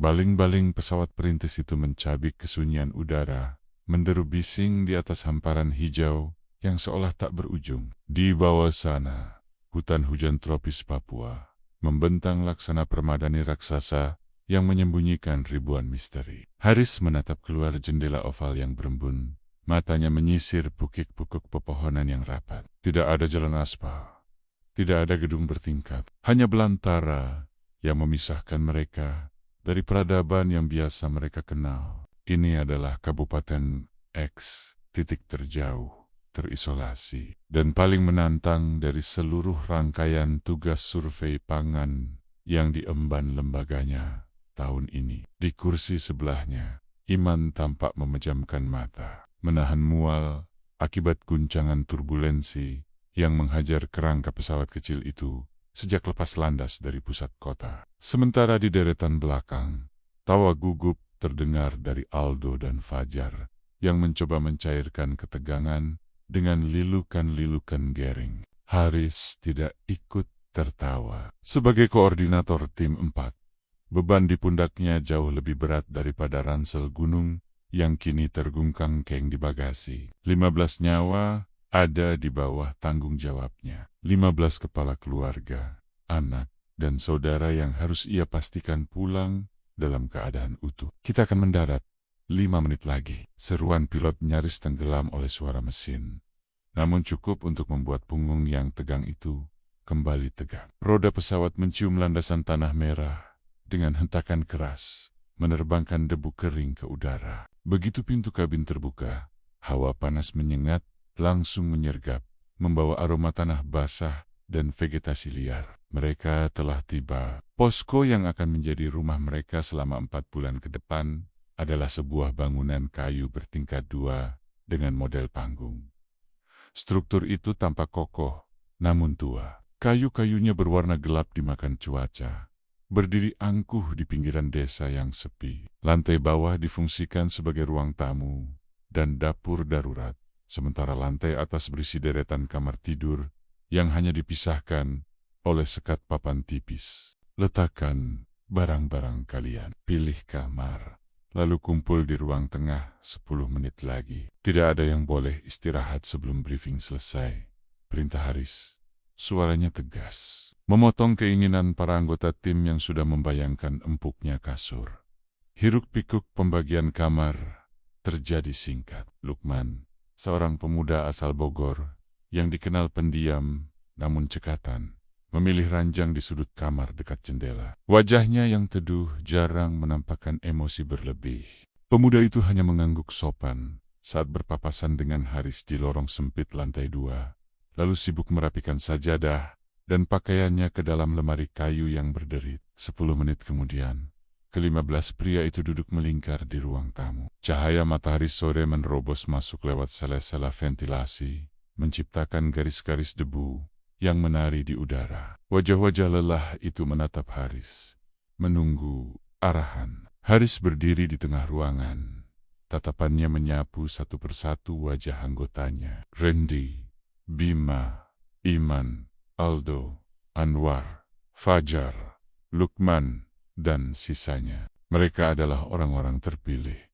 Baling-baling pesawat perintis itu mencabik kesunyian udara, menderu bising di atas hamparan hijau yang seolah tak berujung. Di bawah sana, hutan hujan tropis Papua membentang laksana permadani raksasa yang menyembunyikan ribuan misteri. Haris menatap keluar jendela oval yang berembun, matanya menyisir pukik-pukuk pepohonan yang rapat. Tidak ada jalan aspal, tidak ada gedung bertingkat, hanya belantara yang memisahkan mereka dari peradaban yang biasa mereka kenal. Ini adalah Kabupaten X, titik terjauh, terisolasi, dan paling menantang dari seluruh rangkaian tugas survei pangan yang diemban lembaganya tahun ini. Di kursi sebelahnya, Iman tampak memejamkan mata, menahan mual akibat guncangan turbulensi yang menghajar kerangka pesawat kecil itu sejak lepas landas dari pusat kota. Sementara di deretan belakang, tawa gugup terdengar dari Aldo dan Fajar yang mencoba mencairkan ketegangan dengan lilukan-lilukan Gering. Haris tidak ikut tertawa. Sebagai koordinator tim 4, beban di pundaknya jauh lebih berat daripada ransel gunung yang kini tergungkang keng di bagasi. 15 nyawa ada di bawah tanggung jawabnya. 15 kepala keluarga, anak, dan saudara yang harus ia pastikan pulang dalam keadaan utuh. Kita akan mendarat 5 menit lagi. Seruan pilot nyaris tenggelam oleh suara mesin, namun cukup untuk membuat punggung yang tegang itu kembali tegak. Roda pesawat mencium landasan tanah merah dengan hentakan keras, menerbangkan debu kering ke udara. Begitu pintu kabin terbuka, hawa panas menyengat, langsung menyergap, membawa aroma tanah basah dan vegetasi liar. Mereka telah tiba. Posko yang akan menjadi rumah mereka selama 4 bulan ke depan adalah sebuah bangunan kayu bertingkat 2 dengan model panggung. Struktur itu tampak kokoh, namun tua. Kayu-kayunya berwarna gelap dimakan cuaca, berdiri angkuh di pinggiran desa yang sepi. Lantai bawah difungsikan sebagai ruang tamu dan dapur darurat, sementara lantai atas berisi deretan kamar tidur yang hanya dipisahkan oleh sekat papan tipis. Letakkan barang-barang kalian, pilih kamar, lalu kumpul di ruang tengah 10 menit lagi. Tidak ada yang boleh istirahat sebelum briefing selesai, perintah Haris. Suaranya tegas, memotong keinginan para anggota tim yang sudah membayangkan empuknya kasur. Hiruk-pikuk pembagian kamar terjadi singkat. Lukman, seorang pemuda asal Bogor yang dikenal pendiam namun cekatan, memilih ranjang di sudut kamar dekat jendela. Wajahnya yang teduh jarang menampakkan emosi berlebih. Pemuda itu hanya mengangguk sopan saat berpapasan dengan Haris di lorong sempit lantai 2, lalu sibuk merapikan sajadah dan pakaiannya ke dalam lemari kayu yang berderit. 10 menit kemudian, ke-15 pria itu duduk melingkar di ruang tamu. Cahaya matahari sore menerobos masuk lewat sela-sela ventilasi, menciptakan garis-garis debu yang menari di udara. Wajah-wajah lelah itu menatap Haris, menunggu arahan. Haris berdiri di tengah ruangan. Tatapannya menyapu satu persatu wajah anggotanya. Randy, Bima, Iman, Aldo, Anwar, Fajar, Lukman, dan sisanya. Mereka adalah orang-orang terpilih.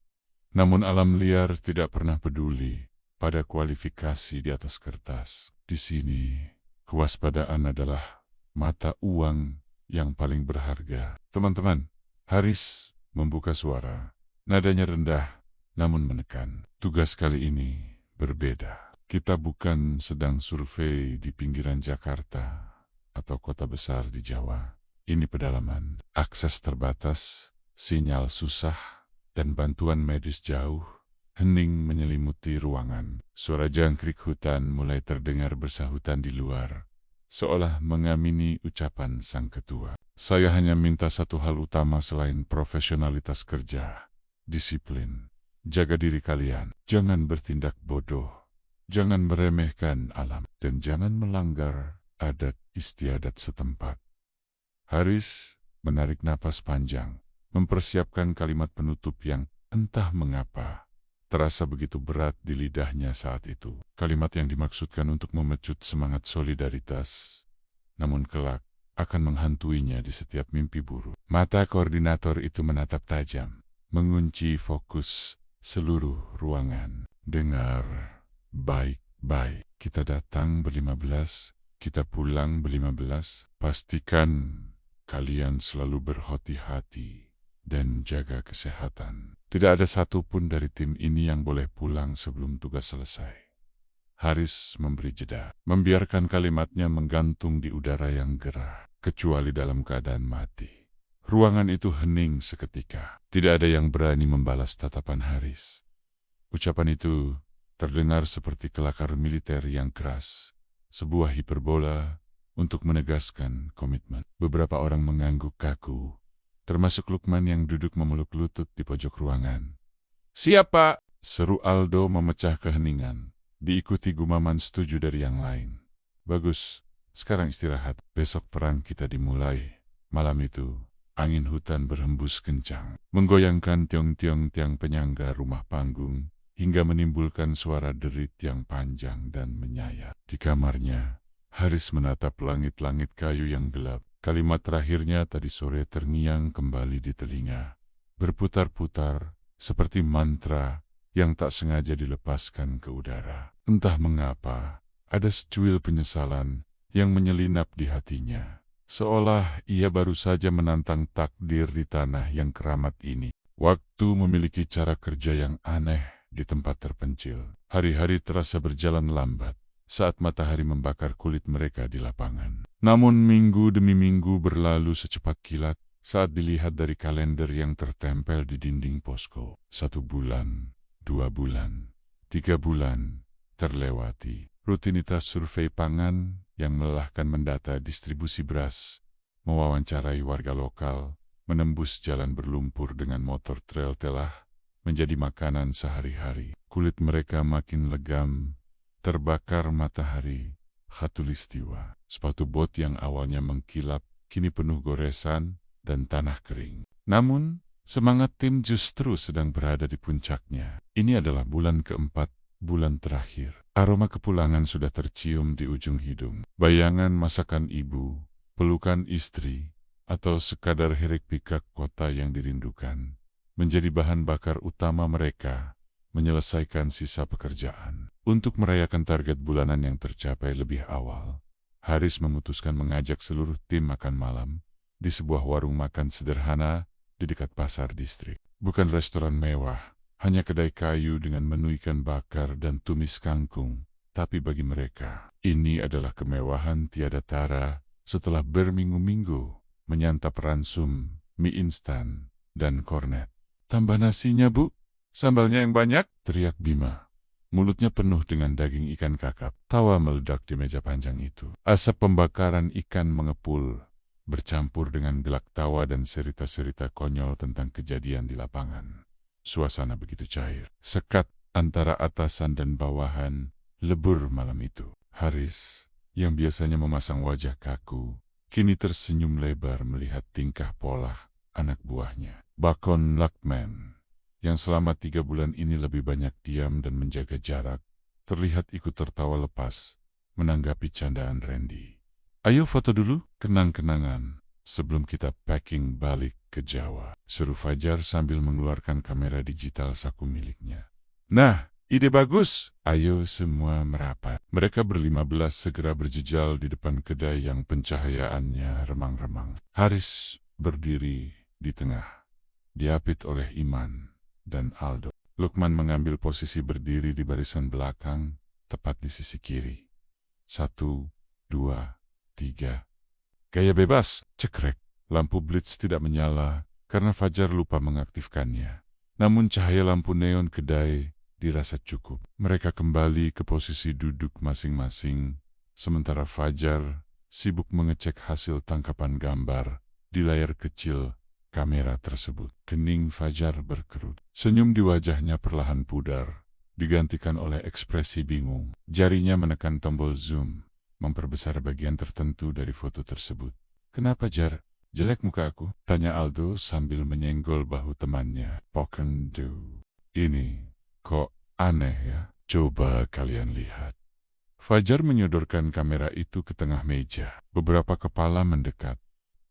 Namun alam liar tidak pernah peduli pada kualifikasi di atas kertas. Di sini, kewaspadaan adalah mata uang yang paling berharga. Teman-teman, Haris membuka suara. Nadanya rendah, namun menekan. Tugas kali ini berbeda. Kita bukan sedang survei di pinggiran Jakarta atau kota besar di Jawa. Ini pedalaman. Akses terbatas, sinyal susah, dan bantuan medis jauh. Hening menyelimuti ruangan. Suara jangkrik hutan mulai terdengar bersahutan di luar, seolah mengamini ucapan sang ketua. Saya hanya minta satu hal utama selain profesionalitas kerja. Disiplin. Jaga diri kalian. Jangan bertindak bodoh. Jangan meremehkan alam. Dan jangan melanggar adat istiadat setempat. Haris menarik napas panjang, mempersiapkan kalimat penutup yang entah mengapa terasa begitu berat di lidahnya saat itu. Kalimat yang dimaksudkan untuk memecut semangat solidaritas, namun kelak akan menghantuinya di setiap mimpi buruk. Mata koordinator itu menatap tajam, mengunci fokus seluruh ruangan. Dengar, baik-baik. Kita datang ber-15, kita pulang ber-15. Pastikan kalian selalu berhati-hati dan jaga kesehatan. Tidak ada satupun dari tim ini yang boleh pulang sebelum tugas selesai. Haris memberi jeda, membiarkan kalimatnya menggantung di udara yang gerah, kecuali dalam keadaan mati. Ruangan itu hening seketika. Tidak ada yang berani membalas tatapan Haris. Ucapan itu terdengar seperti kelakar militer yang keras, sebuah hiperbola untuk menegaskan komitmen. Beberapa orang mengangguk kaku, termasuk Lukman yang duduk memeluk lutut di pojok ruangan. "Siapa?" seru Aldo memecah keheningan, diikuti gumaman setuju dari yang lain. "Bagus, sekarang istirahat. Besok perang kita dimulai." Malam itu, angin hutan berhembus kencang, menggoyangkan tiang-tiang tiang penyangga rumah panggung, hingga menimbulkan suara derit yang panjang dan menyayat. Di kamarnya, Haris menatap langit-langit kayu yang gelap. Kalimat terakhirnya tadi sore terngiang kembali di telinga, berputar-putar seperti mantra yang tak sengaja dilepaskan ke udara. Entah mengapa, ada secuil penyesalan yang menyelinap di hatinya, seolah ia baru saja menantang takdir di tanah yang keramat ini. Waktu memiliki cara kerja yang aneh di tempat terpencil. Hari-hari terasa berjalan lambat saat matahari membakar kulit mereka di lapangan. Namun minggu demi minggu berlalu secepat kilat saat dilihat dari kalender yang tertempel di dinding posko. 1 bulan, 2 bulan, 3 bulan terlewati. Rutinitas survei pangan yang melelahkan mendata distribusi beras, mewawancarai warga lokal, menembus jalan berlumpur dengan motor trail telah menjadi makanan sehari-hari. Kulit mereka makin legam, terbakar matahari khatulistiwa. Sepatu bot yang awalnya mengkilap, kini penuh goresan dan tanah kering. Namun, semangat tim justru sedang berada di puncaknya. Ini adalah bulan keempat, bulan terakhir. Aroma kepulangan sudah tercium di ujung hidung. Bayangan masakan ibu, pelukan istri, atau sekadar hiruk pikuk kota yang dirindukan menjadi bahan bakar utama mereka menyelesaikan sisa pekerjaan. Untuk merayakan target bulanan yang tercapai lebih awal, Haris memutuskan mengajak seluruh tim makan malam di sebuah warung makan sederhana di dekat pasar distrik. Bukan restoran mewah, hanya kedai kayu dengan menu ikan bakar dan tumis kangkung. Tapi bagi mereka, ini adalah kemewahan tiada tara setelah berminggu-minggu menyantap ransum, mie instan, dan kornet. "Tambah nasinya, Bu. Sambalnya yang banyak," teriak Bima. Mulutnya penuh dengan daging ikan kakap. Tawa meledak di meja panjang itu. Asap pembakaran ikan mengepul, bercampur dengan gelak tawa dan cerita-cerita konyol tentang kejadian di lapangan. Suasana begitu cair. Sekat antara atasan dan bawahan lebur malam itu. Haris, yang biasanya memasang wajah kaku, kini tersenyum lebar melihat tingkah pola anak buahnya. Bakon Lukman, yang selama 3 bulan ini lebih banyak diam dan menjaga jarak, terlihat ikut tertawa lepas menanggapi candaan Randy. "Ayo foto dulu, kenang-kenangan, sebelum kita packing balik ke Jawa," seru Fajar sambil mengeluarkan kamera digital saku miliknya. "Nah, ide bagus. Ayo semua merapat." Mereka ber-15 segera berjejal di depan kedai yang pencahayaannya remang-remang. Haris berdiri di tengah, diapit oleh Iman dan Aldo. Lukman mengambil posisi berdiri di barisan belakang, tepat di sisi kiri. 1, 2, 3. "Gaya bebas," cekrek. Lampu blitz tidak menyala karena Fajar lupa mengaktifkannya. Namun cahaya lampu neon kedai dirasa cukup. Mereka kembali ke posisi duduk masing-masing, sementara Fajar sibuk mengecek hasil tangkapan gambar di layar kecil kamera tersebut. Kening Fajar berkerut. Senyum di wajahnya perlahan pudar, digantikan oleh ekspresi bingung. Jarinya menekan tombol zoom, memperbesar bagian tertentu dari foto tersebut. "Kenapa, Jar? Jelek muka aku?" tanya Aldo sambil menyenggol bahu temannya. "Pokendu. Ini kok aneh ya? Coba kalian lihat." Fajar menyodorkan kamera itu ke tengah meja. Beberapa kepala mendekat,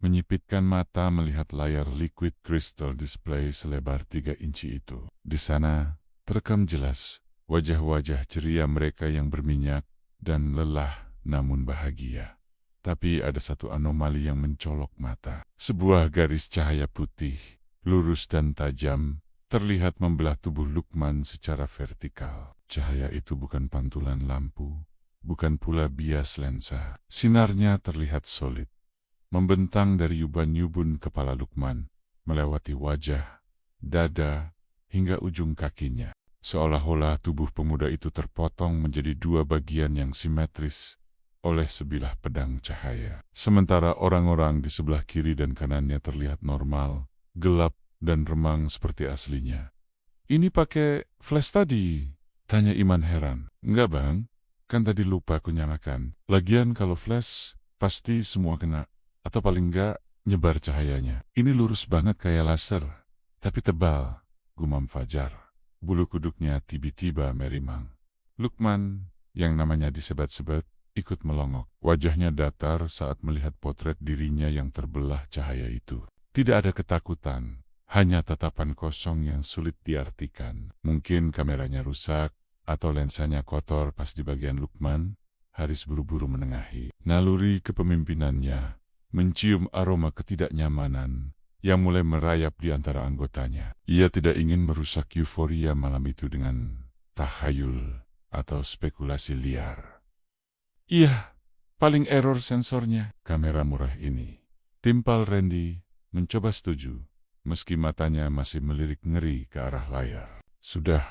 menyipitkan mata melihat layar liquid crystal display selebar 3 inci itu. Di sana, terekam jelas wajah-wajah ceria mereka yang berminyak dan lelah namun bahagia. Tapi ada satu anomali yang mencolok mata. Sebuah garis cahaya putih, lurus dan tajam, terlihat membelah tubuh Lukman secara vertikal. Cahaya itu bukan pantulan lampu, bukan pula bias lensa. Sinarnya terlihat solid, membentang dari yuban-yubun kepala Lukman, melewati wajah, dada, hingga ujung kakinya. Seolah-olah tubuh pemuda itu terpotong menjadi dua bagian yang simetris oleh sebilah pedang cahaya. Sementara orang-orang di sebelah kiri dan kanannya terlihat normal, gelap, dan remang seperti aslinya. "Ini pakai flash tadi?" tanya Iman heran. "Enggak bang, kan tadi lupa aku nyalakan. Lagian kalau flash, pasti semua kena. Atau paling enggak, nyebar cahayanya. Ini lurus banget kayak laser, tapi tebal," gumam Fajar. Bulu kuduknya tiba-tiba merimang. Lukman, yang namanya disebat-sebat, ikut melongok. Wajahnya datar saat melihat potret dirinya yang terbelah cahaya itu. Tidak ada ketakutan, hanya tatapan kosong yang sulit diartikan. Mungkin kameranya rusak, atau lensanya kotor pas di bagian Lukman. Haris buru-buru menengahi. Naluri kepemimpinannya mencium aroma ketidaknyamanan yang mulai merayap di antara anggotanya. Ia tidak ingin merusak euforia malam itu dengan tahayul atau spekulasi liar. "Iya, paling error sensornya, kamera murah ini." Timpal Randy mencoba setuju, meski matanya masih melirik ngeri ke arah layar. Sudah,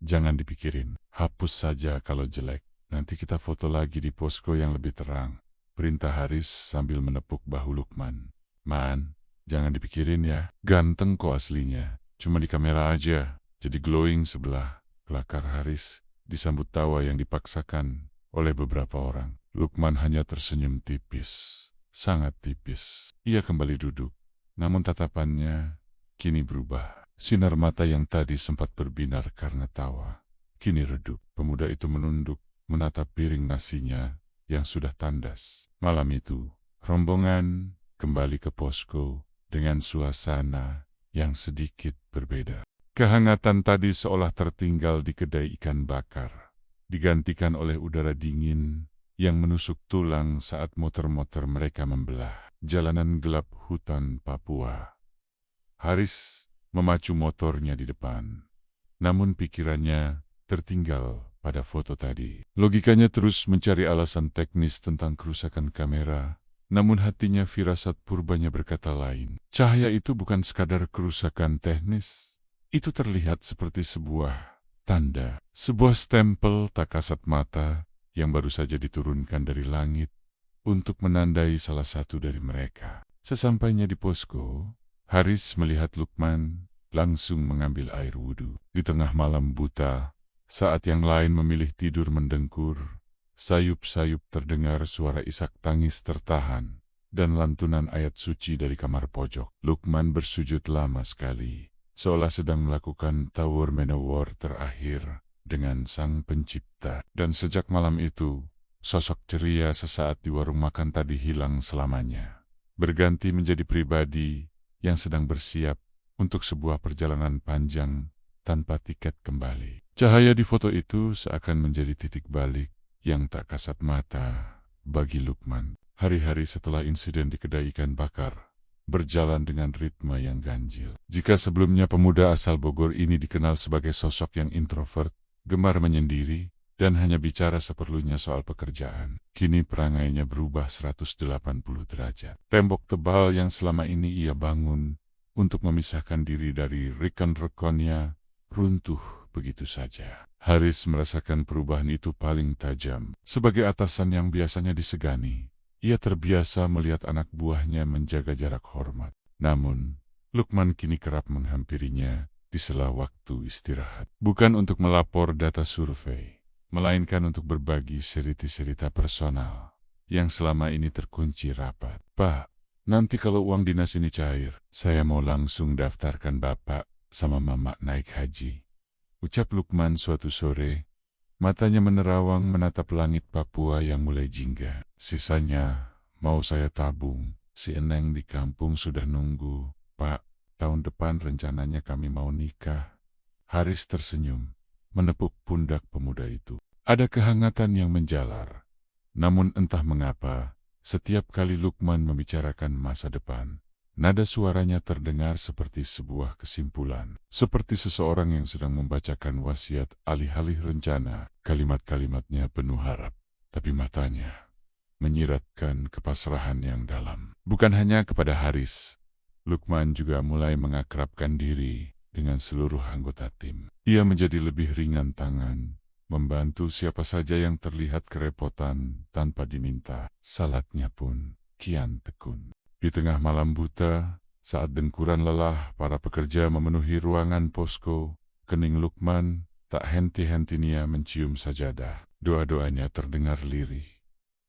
jangan dipikirin. Hapus saja kalau jelek. Nanti kita foto lagi di posko yang lebih terang, perintah Haris sambil menepuk bahu Lukman. "Man, jangan dipikirin ya. Ganteng kok aslinya. Cuma di kamera aja, jadi glowing sebelah." Kelakar Haris disambut tawa yang dipaksakan oleh beberapa orang. Lukman hanya tersenyum tipis, sangat tipis. Ia kembali duduk, namun tatapannya kini berubah. Sinar mata yang tadi sempat berbinar karena tawa, kini redup. Pemuda itu menunduk, menatap piring nasinya yang sudah tandas. Malam itu, rombongan kembali ke posko dengan suasana yang sedikit berbeda. Kehangatan tadi seolah tertinggal di kedai ikan bakar, digantikan oleh udara dingin yang menusuk tulang saat motor-motor mereka membelah jalanan gelap hutan Papua. Haris memacu motornya di depan, namun pikirannya tertinggal pada foto tadi. Logikanya terus mencari alasan teknis tentang kerusakan kamera, namun hatinya firasat purbanya berkata lain. Cahaya itu bukan sekadar kerusakan teknis, itu terlihat seperti sebuah tanda, sebuah stempel tak kasat mata yang baru saja diturunkan dari langit untuk menandai salah satu dari mereka. Sesampainya di posko, Haris melihat Lukman langsung mengambil air wudhu. Di tengah malam buta, saat yang lain memilih tidur mendengkur, sayup-sayup terdengar suara isak tangis tertahan dan lantunan ayat suci dari kamar pojok. Lukman bersujud lama sekali, seolah sedang melakukan tawur menawar terakhir dengan Sang Pencipta. Dan sejak malam itu, sosok ceria sesaat di warung makan tadi hilang selamanya, berganti menjadi pribadi yang sedang bersiap untuk sebuah perjalanan panjang tanpa tiket kembali. Cahaya di foto itu seakan menjadi titik balik yang tak kasat mata bagi Lukman. Hari-hari setelah insiden di kedai ikan bakar berjalan dengan ritme yang ganjil. Jika sebelumnya pemuda asal Bogor ini dikenal sebagai sosok yang introvert, gemar menyendiri, dan hanya bicara seperlunya soal pekerjaan, kini perangainya berubah 180 derajat. Tembok tebal yang selama ini ia bangun untuk memisahkan diri dari rekan-rekannya runtuh begitu saja. Haris merasakan perubahan itu paling tajam. Sebagai atasan yang biasanya disegani, ia terbiasa melihat anak buahnya menjaga jarak hormat. Namun, Lukman kini kerap menghampirinya di sela waktu istirahat. Bukan untuk melapor data survei, melainkan untuk berbagi cerita-cerita personal yang selama ini terkunci rapat. "Pak, nanti kalau uang dinas ini cair, saya mau langsung daftarkan Bapak sama Mama naik haji," ucap Lukman suatu sore, matanya menerawang menatap langit Papua yang mulai jingga. Sisanya Mau saya tabung. Si Eneng di kampung sudah nunggu. Pak, tahun depan rencananya kami mau nikah. Haris tersenyum, menepuk pundak pemuda itu. Ada kehangatan yang menjalar. Namun entah mengapa, setiap kali Lukman membicarakan masa depan, nada suaranya terdengar seperti sebuah kesimpulan. Seperti seseorang yang sedang membacakan wasiat alih-alih rencana. Kalimat-kalimatnya penuh harap, tapi matanya menyiratkan kepasrahan yang dalam. Bukan hanya kepada Haris, Lukman juga mulai mengakrabkan diri dengan seluruh anggota tim. Ia menjadi lebih ringan tangan, membantu siapa saja yang terlihat kerepotan tanpa diminta. Salatnya pun kian tekun. Di tengah malam buta, saat dengkuran lelah para pekerja memenuhi ruangan posko, kening Lukman tak henti-hentinya mencium sajadah. Doa-doanya terdengar lirih,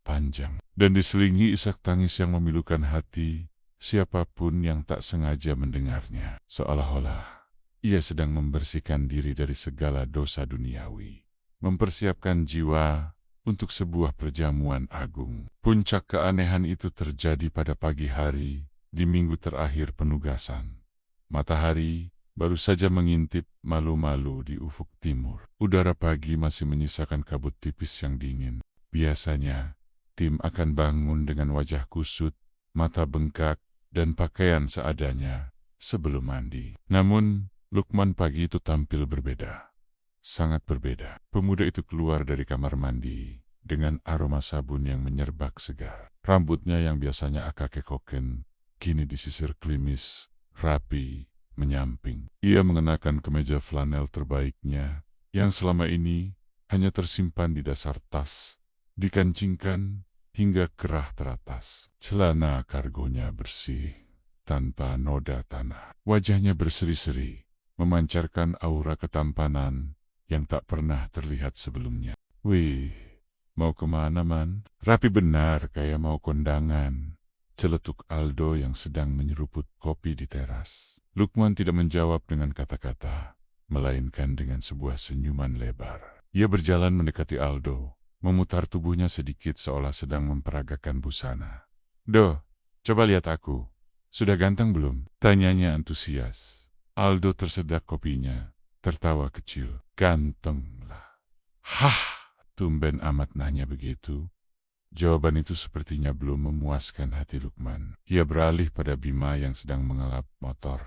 panjang, dan diselingi isak tangis yang memilukan hati siapapun yang tak sengaja mendengarnya. Seolah-olah ia sedang membersihkan diri dari segala dosa duniawi, mempersiapkan jiwa untuk sebuah perjamuan agung. Puncak keanehan itu terjadi pada pagi hari di minggu terakhir penugasan. Matahari baru saja mengintip malu-malu di ufuk timur. Udara pagi masih menyisakan kabut tipis yang dingin. Biasanya, tim akan bangun dengan wajah kusut, mata bengkak, dan pakaian seadanya sebelum mandi. Namun, Lukman pagi itu tampil berbeda. Sangat berbeda. Pemuda itu keluar dari kamar mandi dengan aroma sabun yang menyerbak segar. Rambutnya yang biasanya agak kekoken, kini disisir klimis, rapi, menyamping. Ia mengenakan kemeja flanel terbaiknya yang selama ini hanya tersimpan di dasar tas, dikancingkan hingga kerah teratas. Celana kargonya bersih, tanpa noda tanah. Wajahnya berseri-seri, memancarkan aura ketampanan yang tak pernah terlihat sebelumnya. Wih, mau kemana man? Rapi benar kayak mau kondangan. Celetuk Aldo yang sedang menyeruput kopi di teras. Lukman tidak menjawab dengan kata-kata, melainkan dengan sebuah senyuman lebar. Ia berjalan mendekati Aldo, memutar tubuhnya sedikit seolah sedang memperagakan busana. "Do, coba lihat aku. Sudah ganteng belum?" tanyanya antusias. Aldo tersedak kopinya, tertawa kecil. "Ganteng lah." "Hah, tumben amat nanya begitu." Jawaban itu sepertinya belum memuaskan hati Lukman. Ia beralih pada Bima yang sedang mengelap motor.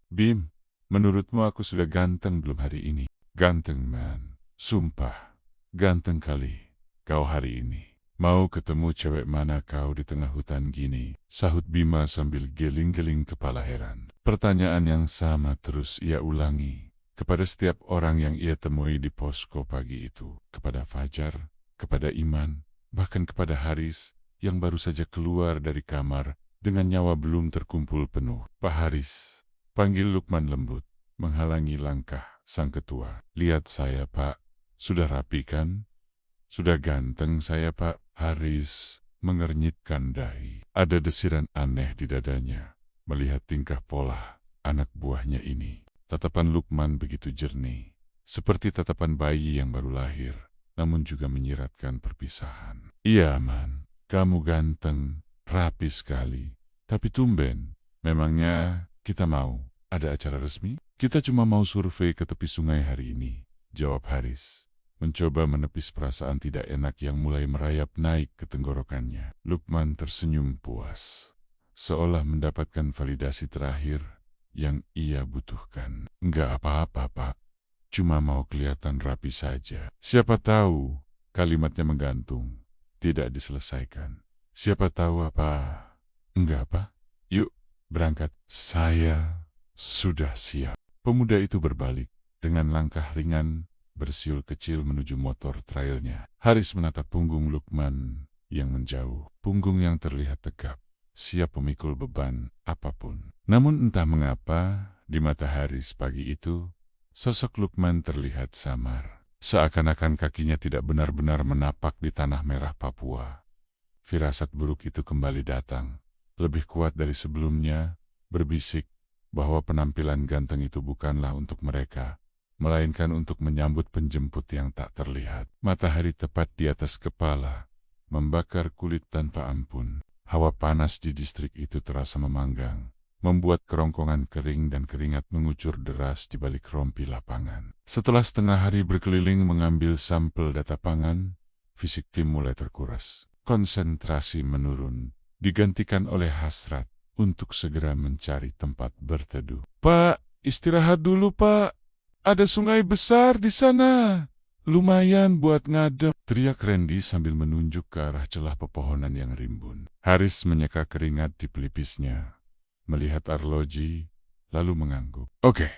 "Bim, menurutmu aku sudah ganteng belum hari ini?" "Ganteng man, sumpah. Ganteng kali kau hari ini. Mau ketemu cewek mana kau di tengah hutan gini?" sahut Bima sambil geling-geling kepala heran. Pertanyaan yang sama terus ia ulangi kepada setiap orang yang ia temui di posko pagi itu. Kepada Fajar, kepada Iman, bahkan kepada Haris yang baru saja keluar dari kamar dengan nyawa belum terkumpul penuh. "Pak Haris," panggil Lukman lembut, menghalangi langkah sang ketua. "Lihat saya Pak, sudah rapi kan? Sudah ganteng saya Pak." Haris mengernyitkan dahi. Ada desiran aneh di dadanya melihat tingkah pola anak buahnya ini. Tatapan Lukman begitu jernih, seperti tatapan bayi yang baru lahir, namun juga menyiratkan perpisahan. "Iya man, kamu ganteng, rapi sekali. Tapi tumben, memangnya kita mau ada acara resmi?" "Kita cuma mau survei ke tepi sungai hari ini," jawab Haris, mencoba menepis perasaan tidak enak yang mulai merayap naik ke tenggorokannya. Lukman tersenyum puas, seolah mendapatkan validasi terakhir yang ia butuhkan. "Enggak apa-apa Pak, cuma mau kelihatan rapi saja." Siapa tahu kalimatnya menggantung, tidak diselesaikan. Siapa tahu apa? "Enggak Pak, yuk berangkat." "Saya sudah siap." Pemuda itu berbalik dengan langkah ringan, bersiul kecil menuju motor trailnya. Haris menatap punggung Lukman yang menjauh, punggung yang terlihat tegap, siap memikul beban apapun. Namun entah mengapa, di mata Haris pagi itu, sosok Lukman terlihat samar. Seakan-akan kakinya tidak benar-benar menapak di tanah merah Papua. Firasat buruk itu kembali datang, lebih kuat dari sebelumnya, berbisik bahwa penampilan ganteng itu bukanlah untuk mereka, melainkan untuk menyambut penjemput yang tak terlihat. Matahari tepat di atas kepala, membakar kulit tanpa ampun. Hawa panas di distrik itu terasa memanggang, membuat kerongkongan kering dan keringat mengucur deras di balik rompi lapangan. Setelah setengah hari berkeliling mengambil sampel data pangan, fisik tim mulai terkuras. Konsentrasi menurun, digantikan oleh hasrat untuk segera mencari tempat berteduh. "Pak, istirahat dulu, Pak. Ada sungai besar di sana. Lumayan buat ngadem," teriak Randy sambil menunjuk ke arah celah pepohonan yang rimbun. Haris menyeka keringat di pelipisnya, melihat arloji, lalu mengangguk. "Oke,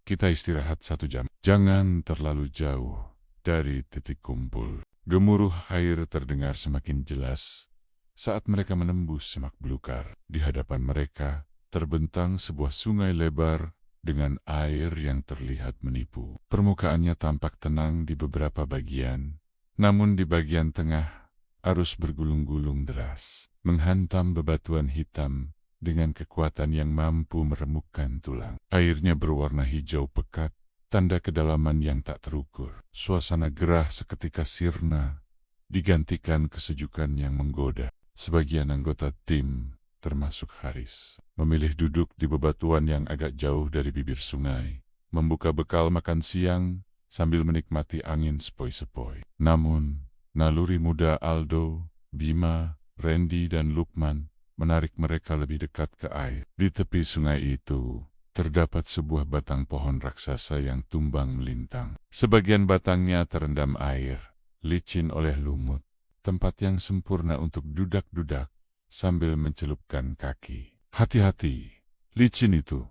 kita istirahat 1 jam. Jangan terlalu jauh dari titik kumpul." Gemuruh air terdengar semakin jelas saat mereka menembus semak belukar. Di hadapan mereka terbentang sebuah sungai lebar dengan air yang terlihat menipu. Permukaannya tampak tenang di beberapa bagian, namun di bagian tengah arus bergulung-gulung deras, menghantam bebatuan hitam dengan kekuatan yang mampu meremukkan tulang. Airnya berwarna hijau pekat, tanda kedalaman yang tak terukur. Suasana gerah seketika sirna, digantikan kesejukan yang menggoda. Sebagian anggota tim, termasuk Haris, memilih duduk di bebatuan yang agak jauh dari bibir sungai, membuka bekal makan siang sambil menikmati angin sepoi-sepoi. Namun, naluri muda Aldo, Bima, Randy, dan Lukman menarik mereka lebih dekat ke air. Di tepi sungai itu, terdapat sebuah batang pohon raksasa yang tumbang melintang. Sebagian batangnya terendam air, licin oleh lumut, tempat yang sempurna untuk dudak-dudak sambil mencelupkan kaki. "Hati-hati, licin itu,"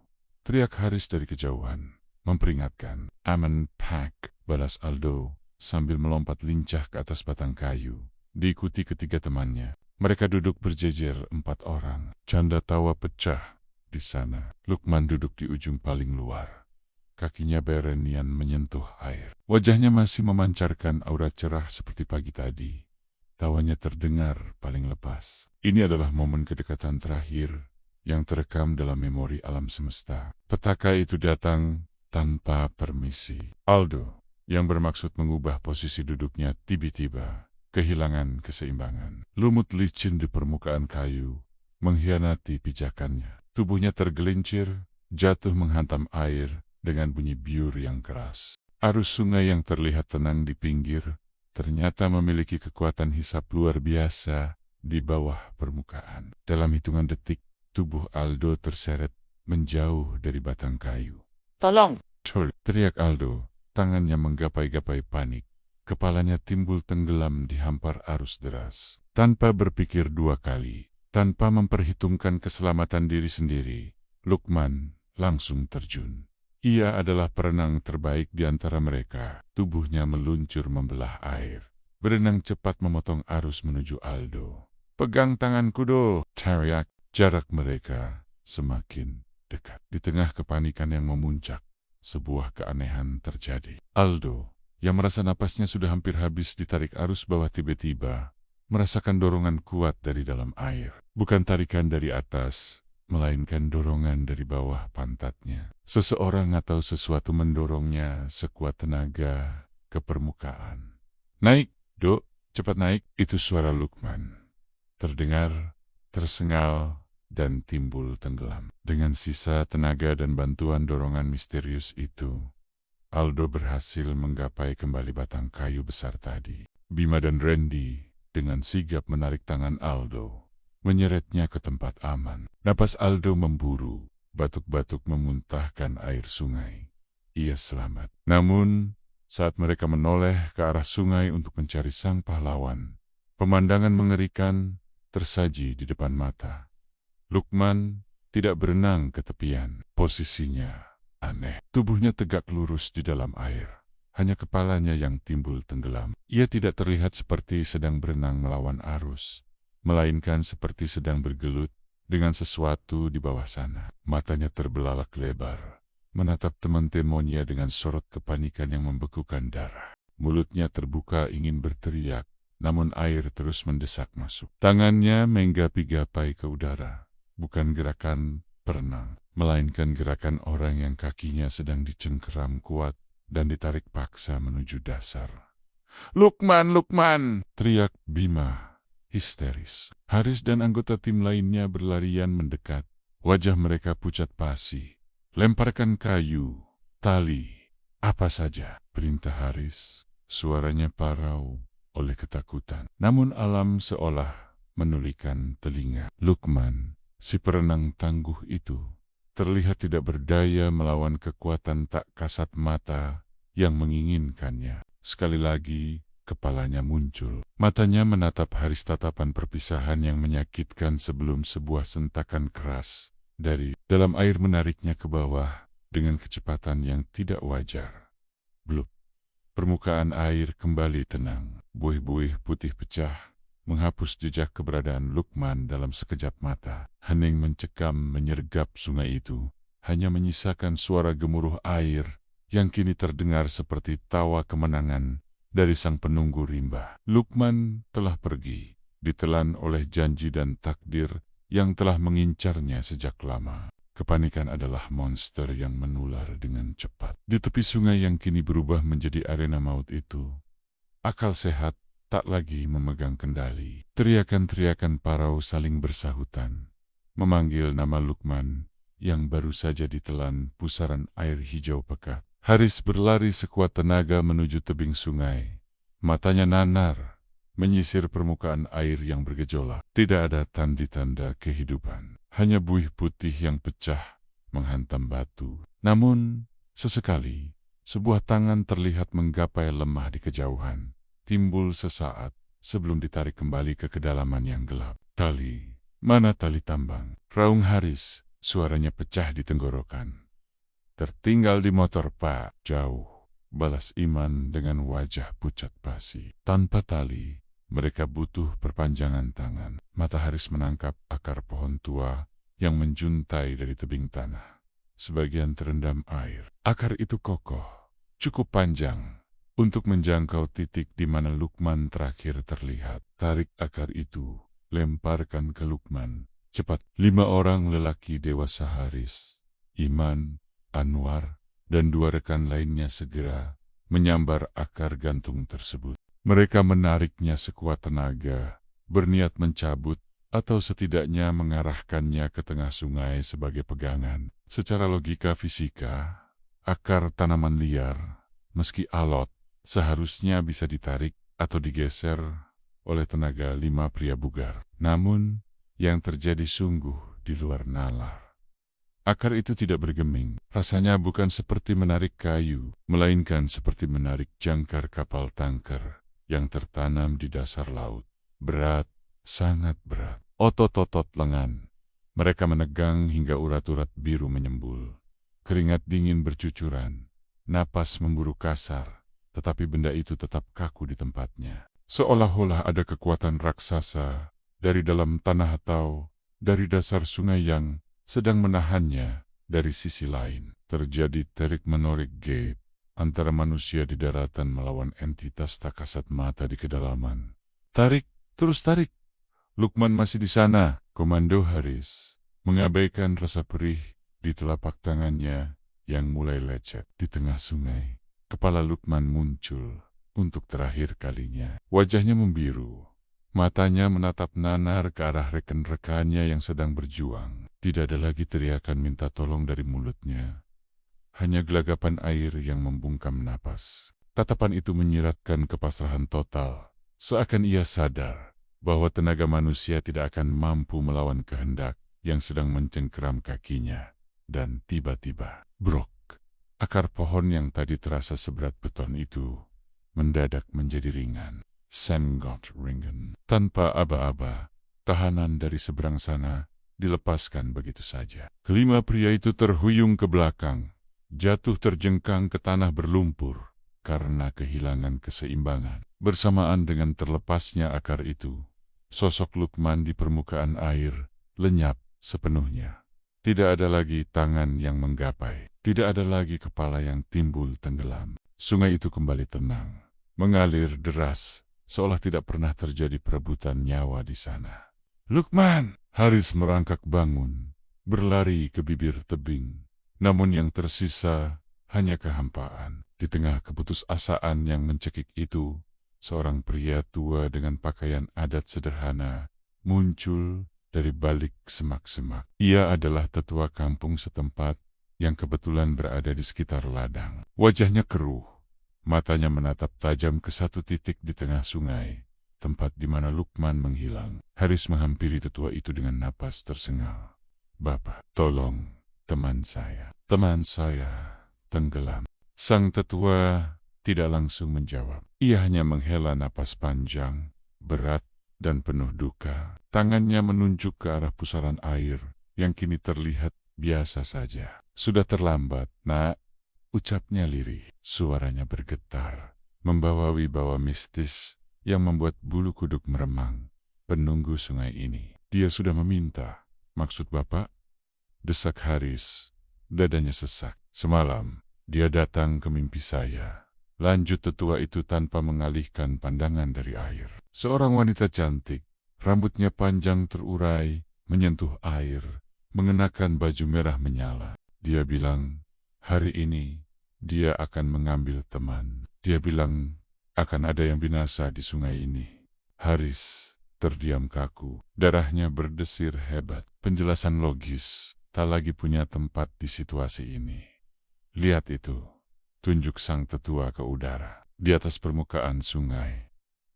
teriak Haris dari kejauhan, memperingatkan. "Aman Pak," balas Aldo sambil melompat lincah ke atas batang kayu, diikuti ketiga temannya. Mereka duduk berjejer 4 orang. Canda tawa pecah. Di sana, Lukman duduk di ujung paling luar. Kakinya berenian menyentuh air. Wajahnya masih memancarkan aura cerah seperti pagi tadi. Tawanya terdengar paling lepas. Ini adalah momen kedekatan terakhir yang terekam dalam memori alam semesta. Petaka itu datang tanpa permisi. Aldo, yang bermaksud mengubah posisi duduknya, tiba-tiba kehilangan keseimbangan. Lumut licin di permukaan kayu mengkhianati pijakannya. Tubuhnya tergelincir, jatuh menghantam air dengan bunyi biur yang keras. Arus sungai yang terlihat tenang di pinggir ternyata memiliki kekuatan hisap luar biasa di bawah permukaan. Dalam hitungan detik, tubuh Aldo terseret menjauh dari batang kayu. "Tolong!" teriak Aldo, tangannya menggapai-gapai panik. Kepalanya timbul tenggelam di hampar arus deras. Tanpa berpikir 2 kali, tanpa memperhitungkan keselamatan diri sendiri, Lukman langsung terjun. Ia adalah perenang terbaik di antara mereka. Tubuhnya meluncur membelah air, berenang cepat memotong arus menuju Aldo. "Pegang tanganku do!" teriak. Jarak mereka semakin dekat. Di tengah kepanikan yang memuncak, sebuah keanehan terjadi. Aldo, yang merasa napasnya sudah hampir habis ditarik arus bawah, tiba-tiba merasakan dorongan kuat dari dalam air. Bukan tarikan dari atas, melainkan dorongan dari bawah pantatnya. Seseorang atau sesuatu mendorongnya sekuat tenaga ke permukaan. "Naik, Dok, cepat naik." Itu suara Lukman. Terdengar, tersengal, dan timbul tenggelam. Dengan sisa tenaga dan bantuan dorongan misterius itu, Aldo berhasil menggapai kembali batang kayu besar tadi. Bima dan Randy dengan sigap menarik tangan Aldo, menyeretnya ke tempat aman. Napas Aldo memburu, batuk-batuk memuntahkan air sungai. Ia selamat. Namun, saat mereka menoleh ke arah sungai untuk mencari sang pahlawan, pemandangan mengerikan tersaji di depan mata. Lukman tidak berenang ke tepian. Posisinya aneh. Tubuhnya tegak lurus di dalam air. Hanya kepalanya yang timbul tenggelam. Ia tidak terlihat seperti sedang berenang melawan arus, melainkan seperti sedang bergelut dengan sesuatu di bawah sana. Matanya terbelalak lebar, menatap teman-temannya dengan sorot kepanikan yang membekukan darah. Mulutnya terbuka ingin berteriak, namun air terus mendesak masuk. Tangannya menggapai-gapai ke udara. Bukan gerakan berenang, melainkan gerakan orang yang kakinya sedang dicengkeram kuat dan ditarik paksa menuju dasar. "Lukman, Lukman!" teriak Bima histeris. Haris dan anggota tim lainnya berlarian mendekat. Wajah mereka pucat pasi. Lemparkan kayu, tali, apa saja, perintah Haris. Suaranya parau oleh ketakutan. Namun alam seolah menulikan telinga. Lukman, si perenang tangguh itu, terlihat tidak berdaya melawan kekuatan tak kasat mata yang menginginkannya. Sekali lagi, kepalanya muncul. Matanya menatap Haris, tatapan perpisahan yang menyakitkan sebelum sebuah sentakan keras dari dalam air menariknya ke bawah dengan kecepatan yang tidak wajar. Blub. Permukaan air kembali tenang. Buih-buih putih pecah, menghapus jejak keberadaan Lukman dalam sekejap mata. Hening mencekam menyergap sungai itu, hanya menyisakan suara gemuruh air yang kini terdengar seperti tawa kemenangan dari sang penunggu rimba. Lukman telah pergi, ditelan oleh janji dan takdir yang telah mengincarnya sejak lama. Kepanikan adalah monster yang menular dengan cepat. Di tepi sungai yang kini berubah menjadi arena maut itu, akal sehat tak lagi memegang kendali. Teriakan-teriakan parau saling bersahutan, memanggil nama Lukman yang baru saja ditelan pusaran air hijau pekat. Haris berlari sekuat tenaga menuju tebing sungai. Matanya nanar, menyisir permukaan air yang bergejolak. Tidak ada tanda-tanda kehidupan. Hanya buih putih yang pecah menghantam batu. Namun, sesekali, sebuah tangan terlihat menggapai lemah di kejauhan. Timbul sesaat sebelum ditarik kembali ke kedalaman yang gelap. Tali, mana tali tambang? Raung Haris, suaranya pecah di tenggorokan. Tertinggal di motor, Pak. Jauh, balas Iman dengan wajah pucat pasi. Tanpa tali, mereka butuh perpanjangan tangan. Mata Haris menangkap akar pohon tua yang menjuntai dari tebing tanah. Sebagian terendam air. Akar itu kokoh, cukup panjang untuk menjangkau titik di mana Lukman terakhir terlihat. Tarik akar itu, lemparkan ke Lukman. Cepat. 5 orang lelaki dewasa Haris, Iman, Anwar, dan 2 rekan lainnya segera menyambar akar gantung tersebut. Mereka menariknya sekuat tenaga, berniat mencabut atau setidaknya mengarahkannya ke tengah sungai sebagai pegangan. Secara logika fisika, akar tanaman liar, meski alot, seharusnya bisa ditarik atau digeser oleh tenaga 5 pria bugar. Namun, yang terjadi sungguh di luar nalar. Akar itu tidak bergeming. Rasanya bukan seperti menarik kayu, melainkan seperti menarik jangkar kapal tanker yang tertanam di dasar laut. Berat, sangat berat. Otot-otot lengan. Mereka menegang hingga urat-urat biru menyembul. Keringat dingin bercucuran. Napas memburu kasar, tetapi benda itu tetap kaku di tempatnya. Seolah-olah ada kekuatan raksasa dari dalam tanah atau dari dasar sungai yang sedang menahannya dari sisi lain. Terjadi tarik-menarik gaib antara manusia di daratan melawan entitas tak kasat mata di kedalaman. Tarik, terus tarik. Lukman masih di sana, Komando Haris, mengabaikan rasa perih di telapak tangannya yang mulai lecet. Di tengah sungai, kepala Lukman muncul untuk terakhir kalinya. Wajahnya membiru, matanya menatap nanar ke arah rekan-rekannya yang sedang berjuang. Tidak ada lagi teriakan minta tolong dari mulutnya. Hanya gelagapan air yang membungkam napas. Tatapan itu menyiratkan kepasrahan total. Seakan ia sadar bahwa tenaga manusia tidak akan mampu melawan kehendak yang sedang mencengkeram kakinya. Dan tiba-tiba, brok, akar pohon yang tadi terasa seberat beton itu mendadak menjadi ringan. Senggot ringan. Tanpa aba-aba, tahanan dari seberang sana dilepaskan begitu saja. Kelima pria itu terhuyung ke belakang, jatuh terjengkang ke tanah berlumpur karena kehilangan keseimbangan. Bersamaan dengan terlepasnya akar itu, sosok Lukman di permukaan air lenyap sepenuhnya. Tidak ada lagi tangan yang menggapai, tidak ada lagi kepala yang timbul tenggelam. Sungai itu kembali tenang, mengalir deras, seolah tidak pernah terjadi perebutan nyawa di sana. Lukman! Haris merangkak bangun, berlari ke bibir tebing. Namun yang tersisa hanya kehampaan. Di tengah keputusasaan yang mencekik itu, Seorang pria tua dengan pakaian adat sederhana muncul dari balik semak-semak. Ia adalah tetua kampung setempat yang kebetulan berada di sekitar ladang. Wajahnya keruh, matanya menatap tajam ke satu titik di tengah sungai, tempat di mana Lukman menghilang. Haris menghampiri tetua itu dengan napas tersengal. "Bapak, tolong, teman saya tenggelam." Sang tetua tidak langsung menjawab. Ia hanya menghela napas panjang, berat, dan penuh duka. Tangannya menunjuk ke arah pusaran air yang kini terlihat biasa saja. "Sudah terlambat, Nak," ucapnya lirih. Suaranya bergetar, membawa wibawa mistis yang membuat bulu kuduk meremang. "Penunggu sungai ini, dia sudah meminta." "Maksud Bapak?" desak Haris. Dadanya sesak. "Semalam, dia datang ke mimpi saya," lanjut tetua itu tanpa mengalihkan pandangan dari air. "Seorang wanita cantik, rambutnya panjang terurai, menyentuh air, mengenakan baju merah menyala. Dia bilang, hari ini dia akan mengambil teman. Dia bilang akan ada yang binasa di sungai ini." Haris terdiam kaku, darahnya berdesir hebat. Penjelasan logis tak lagi punya tempat di situasi ini. "Lihat itu," tunjuk sang tetua ke udara. Di atas permukaan sungai,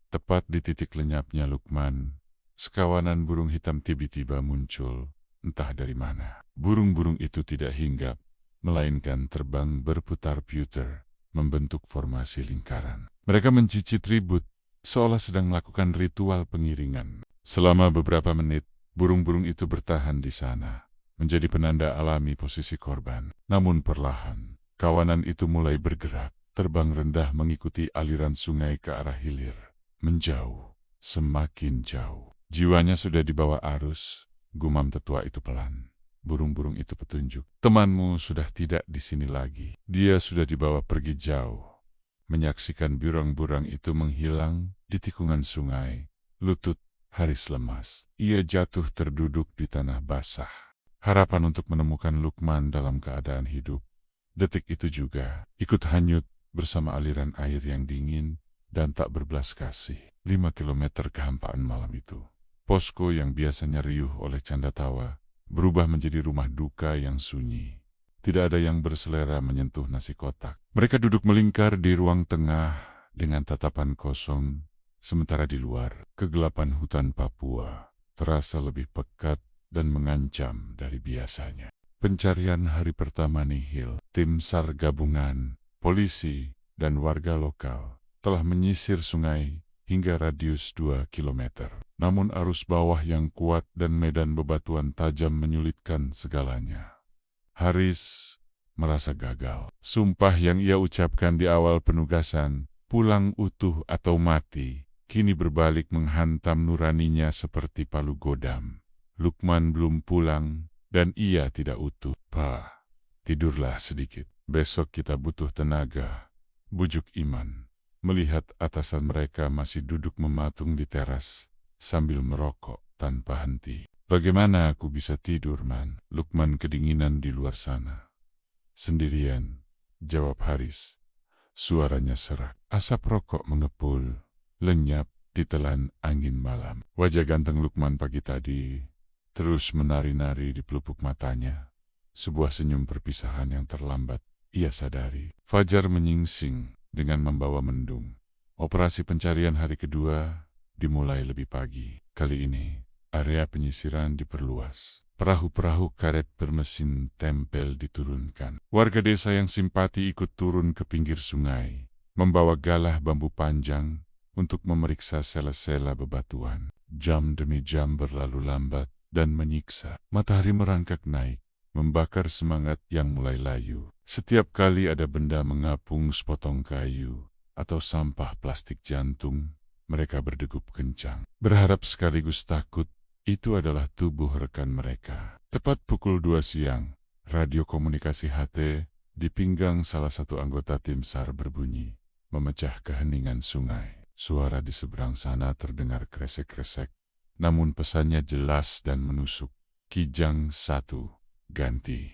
tepat di titik lenyapnya Lukman, sekawanan burung hitam tiba-tiba muncul, entah dari mana. Burung-burung itu tidak hinggap, melainkan terbang berputar-putar, membentuk formasi lingkaran. Mereka mencicit ribut, seolah sedang melakukan ritual pengiringan. Selama beberapa menit, burung-burung itu bertahan di sana, menjadi penanda alami posisi korban. Namun perlahan, kawanan itu mulai bergerak, terbang rendah mengikuti aliran sungai ke arah hilir. Menjauh, semakin jauh. Jiwanya sudah dibawa arus, gumam tetua itu pelan. Burung-burung itu petunjuk. "Temanmu sudah tidak di sini lagi. Dia sudah dibawa pergi jauh." Menyaksikan burung-burung itu menghilang di tikungan sungai, lutut Haris lemas. Ia jatuh terduduk di tanah basah. Harapan untuk menemukan Lukman dalam keadaan hidup, detik itu juga ikut hanyut bersama aliran air yang dingin dan tak berbelas kasih. 5 kilometer kehampaan malam itu. Posko yang biasanya riuh oleh canda tawa, berubah menjadi rumah duka yang sunyi. Tidak ada yang berselera menyentuh nasi kotak. Mereka duduk melingkar di ruang tengah dengan tatapan kosong, sementara di luar, kegelapan hutan Papua terasa lebih pekat dan mengancam dari biasanya. Pencarian hari pertama nihil. Tim SAR gabungan, polisi, dan warga lokal telah menyisir sungai hingga radius 2 kilometer. Namun arus bawah yang kuat dan medan bebatuan tajam menyulitkan segalanya. Haris merasa gagal. Sumpah yang ia ucapkan di awal penugasan, pulang utuh atau mati, kini berbalik menghantam nuraninya seperti palu godam. Lukman belum pulang, dan ia tidak utuh. "Pak, tidurlah sedikit. Besok kita butuh tenaga," bujuk Iman. Melihat atasan mereka masih duduk mematung di teras, sambil merokok tanpa henti. "Bagaimana aku bisa tidur, Man?" Lukman kedinginan di luar sana. "Sendirian," jawab Haris. Suaranya serak. Asap rokok mengepul, lenyap ditelan angin malam. Wajah ganteng Lukman pagi tadi terus menari-nari di pelupuk matanya. Sebuah senyum perpisahan yang terlambat ia sadari. Fajar menyingsing dengan membawa mendung. Operasi pencarian hari kedua dimulai lebih pagi. Kali ini, area penyisiran diperluas. Perahu-perahu karet bermesin tempel diturunkan. Warga desa yang simpati ikut turun ke pinggir sungai, membawa galah bambu panjang untuk memeriksa sela-sela bebatuan. Jam demi jam berlalu lambat dan menyiksa. Matahari merangkak naik, membakar semangat yang mulai layu. Setiap kali ada benda mengapung sepotong kayu atau sampah plastik jantung, mereka berdegup kencang. Berharap sekaligus takut, itu adalah tubuh rekan mereka. Tepat pukul 2 siang, radio komunikasi HT di pinggang salah satu anggota tim SAR berbunyi, memecah keheningan sungai. Suara di seberang sana terdengar kresek-kresek, namun pesannya jelas dan menusuk. Kijang 1, ganti.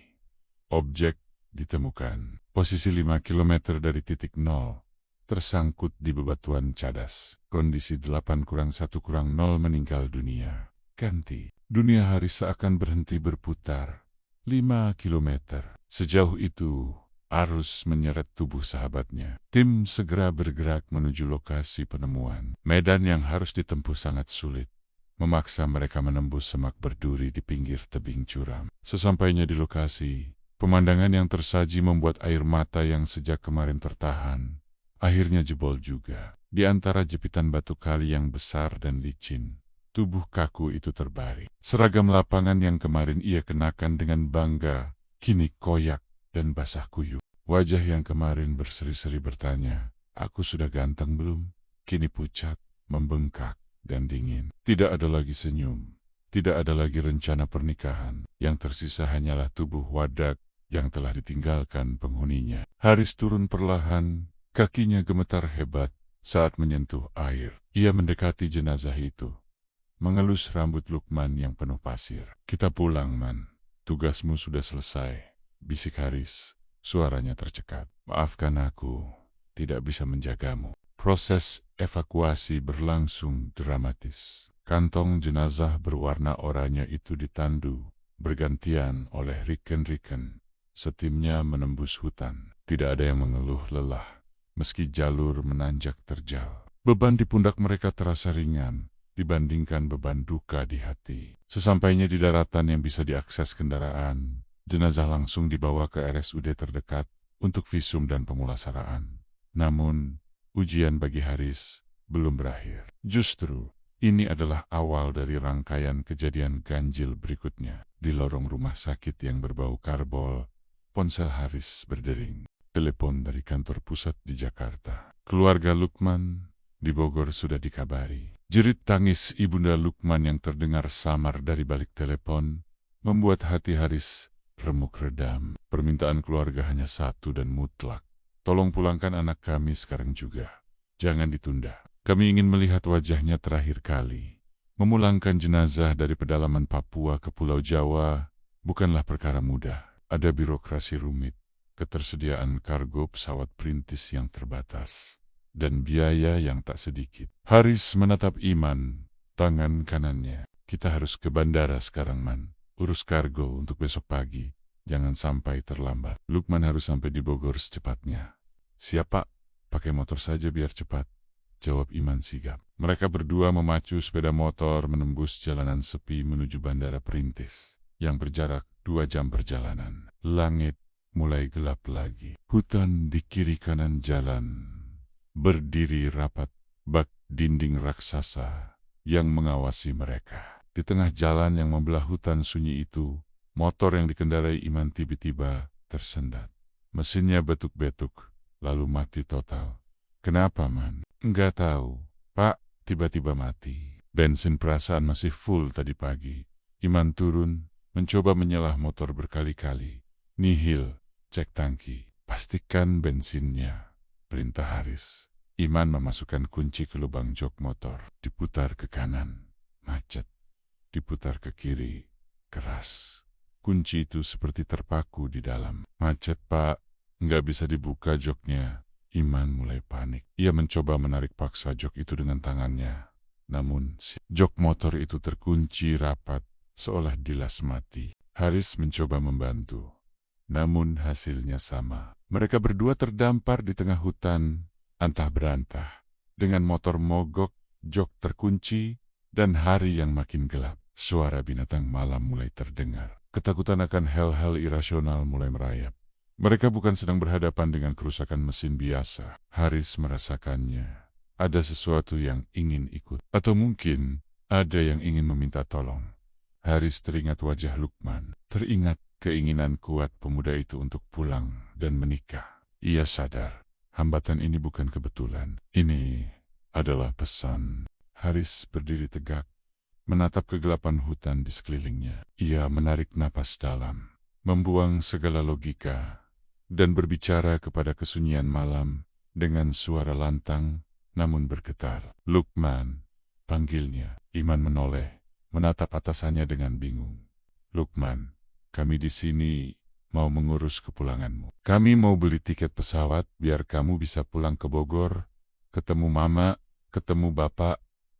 Objek ditemukan. Posisi 5 kilometer dari titik nol. tersangkut di bebatuan cadas. Kondisi 8+1=0 meninggal dunia. Ganti. Dunia Haris seakan berhenti berputar. 5 kilometer. Sejauh itu, arus menyeret tubuh sahabatnya. Tim segera bergerak menuju lokasi penemuan. Medan yang harus ditempuh sangat sulit, memaksa mereka menembus semak berduri di pinggir tebing curam. Sesampainya di lokasi, pemandangan yang tersaji membuat air mata yang sejak kemarin tertahan akhirnya jebol juga. Di antara jepitan batu kali yang besar dan licin, tubuh kaku itu terbaring. Seragam lapangan yang kemarin ia kenakan dengan bangga, kini koyak dan basah kuyup. Wajah yang kemarin berseri-seri bertanya, "Aku sudah ganteng belum?" Kini pucat, membengkak, dan dingin. Tidak ada lagi senyum. Tidak ada lagi rencana pernikahan. Yang tersisa hanyalah tubuh wadak yang telah ditinggalkan penghuninya. Haris turun perlahan, kakinya gemetar hebat saat menyentuh air. Ia mendekati jenazah itu, mengelus rambut Lukman yang penuh pasir. "Kita pulang, Man. Tugasmu sudah selesai," bisik Haris. Suaranya tercekat. "Maafkan aku, tidak bisa menjagamu." Proses evakuasi berlangsung dramatis. Kantong jenazah berwarna oranye itu ditandu bergantian oleh riken-riken. Setimnya menembus hutan. Tidak ada yang mengeluh lelah, meski jalur menanjak terjal. Beban di pundak mereka terasa ringan dibandingkan beban duka di hati. Sesampainya di daratan yang bisa diakses kendaraan, jenazah langsung dibawa ke RSUD terdekat untuk visum dan pemulasaraan. Namun, ujian bagi Haris belum berakhir. Justru, ini adalah awal dari rangkaian kejadian ganjil berikutnya. Di lorong rumah sakit yang berbau karbol, ponsel Haris berdering. Telepon dari kantor pusat di Jakarta. Keluarga Lukman di Bogor sudah dikabari. Jerit tangis ibunda Lukman yang terdengar samar dari balik telepon membuat hati Haris remuk redam. Permintaan keluarga hanya satu dan mutlak. "Tolong pulangkan anak kami sekarang juga. Jangan ditunda. Kami ingin melihat wajahnya terakhir kali." Memulangkan jenazah dari pedalaman Papua ke Pulau Jawa bukanlah perkara mudah. Ada birokrasi rumit, ketersediaan kargo pesawat perintis yang terbatas, dan biaya yang tak sedikit. Haris menatap Iman, tangan kanannya. "Kita harus ke bandara sekarang, Man. Urus kargo untuk besok pagi. Jangan sampai terlambat. Lukman harus sampai di Bogor secepatnya." "Siap, Pak. Pakai motor saja biar cepat," jawab Iman sigap. Mereka berdua memacu sepeda motor menembus jalanan sepi menuju bandara perintis, yang berjarak 2 jam perjalanan. Langit mulai gelap lagi. Hutan di kiri kanan jalan berdiri rapat bak dinding raksasa yang mengawasi mereka. Di tengah jalan yang membelah hutan sunyi itu, motor yang dikendarai Iman tiba-tiba tersendat. Mesinnya betuk-betuk, lalu mati total. "Kenapa, Man?" "Enggak tahu, Pak. Tiba-tiba mati. Bensin perasaan masih full tadi pagi." Iman turun, mencoba menyelah motor berkali-kali. "Nihil, cek tangki. Pastikan bensinnya," perintah Haris. Iman memasukkan kunci ke lubang jok motor. Diputar ke kanan, macet. Diputar ke kiri, keras. Kunci itu seperti terpaku di dalam. "Macet, Pak. Nggak bisa dibuka joknya." Iman mulai panik. Ia mencoba menarik paksa jok itu dengan tangannya. Namun, jok motor itu terkunci rapat, seolah dilas mati. Haris mencoba membantu. Namun hasilnya sama. Mereka berdua terdampar di tengah hutan, antah berantah. Dengan motor mogok, jok terkunci, dan hari yang makin gelap. Suara binatang malam mulai terdengar. Ketakutan akan hal-hal irasional mulai merayap. Mereka bukan sedang berhadapan dengan kerusakan mesin biasa. Haris merasakannya. Ada sesuatu yang ingin ikut. Atau mungkin ada yang ingin meminta tolong. Haris teringat wajah Lukman. Teringat keinginan kuat pemuda itu untuk pulang dan menikah. Ia sadar, hambatan ini bukan kebetulan. Ini adalah pesan. Haris berdiri tegak, menatap kegelapan hutan di sekelilingnya. Ia menarik napas dalam, membuang segala logika, dan berbicara kepada kesunyian malam dengan suara lantang namun bergetar. "Lukman," panggilnya. Iman menoleh, menatap atasannya dengan bingung. "Lukman, kami di sini mau mengurus kepulanganmu. Kami mau beli tiket pesawat biar kamu bisa pulang ke Bogor, ketemu mama, ketemu bapak.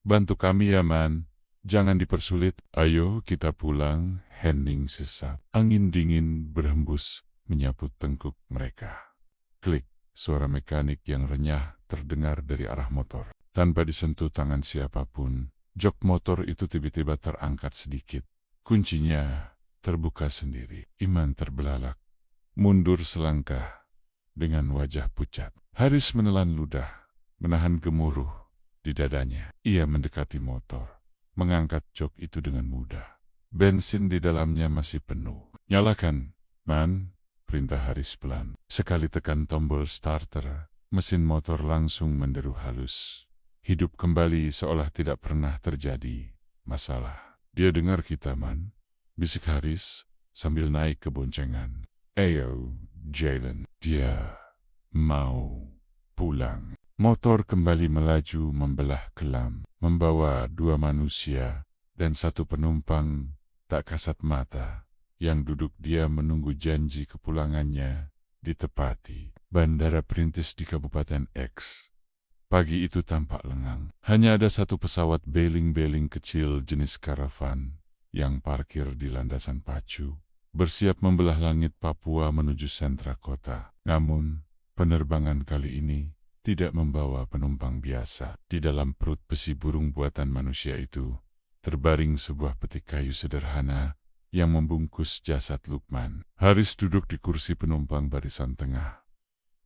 Bantu kami ya, Man. Jangan dipersulit. Ayo kita pulang. Henning sesak. Angin dingin berhembus menyapu tengkuk mereka. Klik. Suara mekanik yang renyah terdengar dari arah motor. Tanpa disentuh tangan siapapun, jok motor itu tiba-tiba terangkat sedikit. Kuncinya terbuka sendiri. Iman terbelalak. Mundur selangkah dengan wajah pucat. Haris menelan ludah, menahan gemuruh di dadanya. Ia mendekati motor, mengangkat jok itu dengan mudah. Bensin di dalamnya masih penuh. Nyalakan, Man, perintah Haris pelan. Sekali tekan tombol starter, mesin motor langsung menderu halus. Hidup kembali seolah tidak pernah terjadi masalah. Dia dengar kita, Man, bisik Haris sambil naik ke boncengan. Ayo, Jalen, dia mau pulang. Motor kembali melaju membelah kelam, membawa 2 manusia dan 1 penumpang tak kasat mata yang duduk dia menunggu janji kepulangannya ditepati. Bandara Perintis di Kabupaten X. Pagi itu tampak lengang. Hanya ada 1 pesawat beling-beling kecil jenis karavan yang parkir di landasan pacu, bersiap membelah langit Papua menuju sentra kota. Namun, penerbangan kali ini tidak membawa penumpang biasa. Di dalam perut besi burung buatan manusia itu, terbaring sebuah peti kayu sederhana yang membungkus jasad Lukman. Haris duduk di kursi penumpang barisan tengah.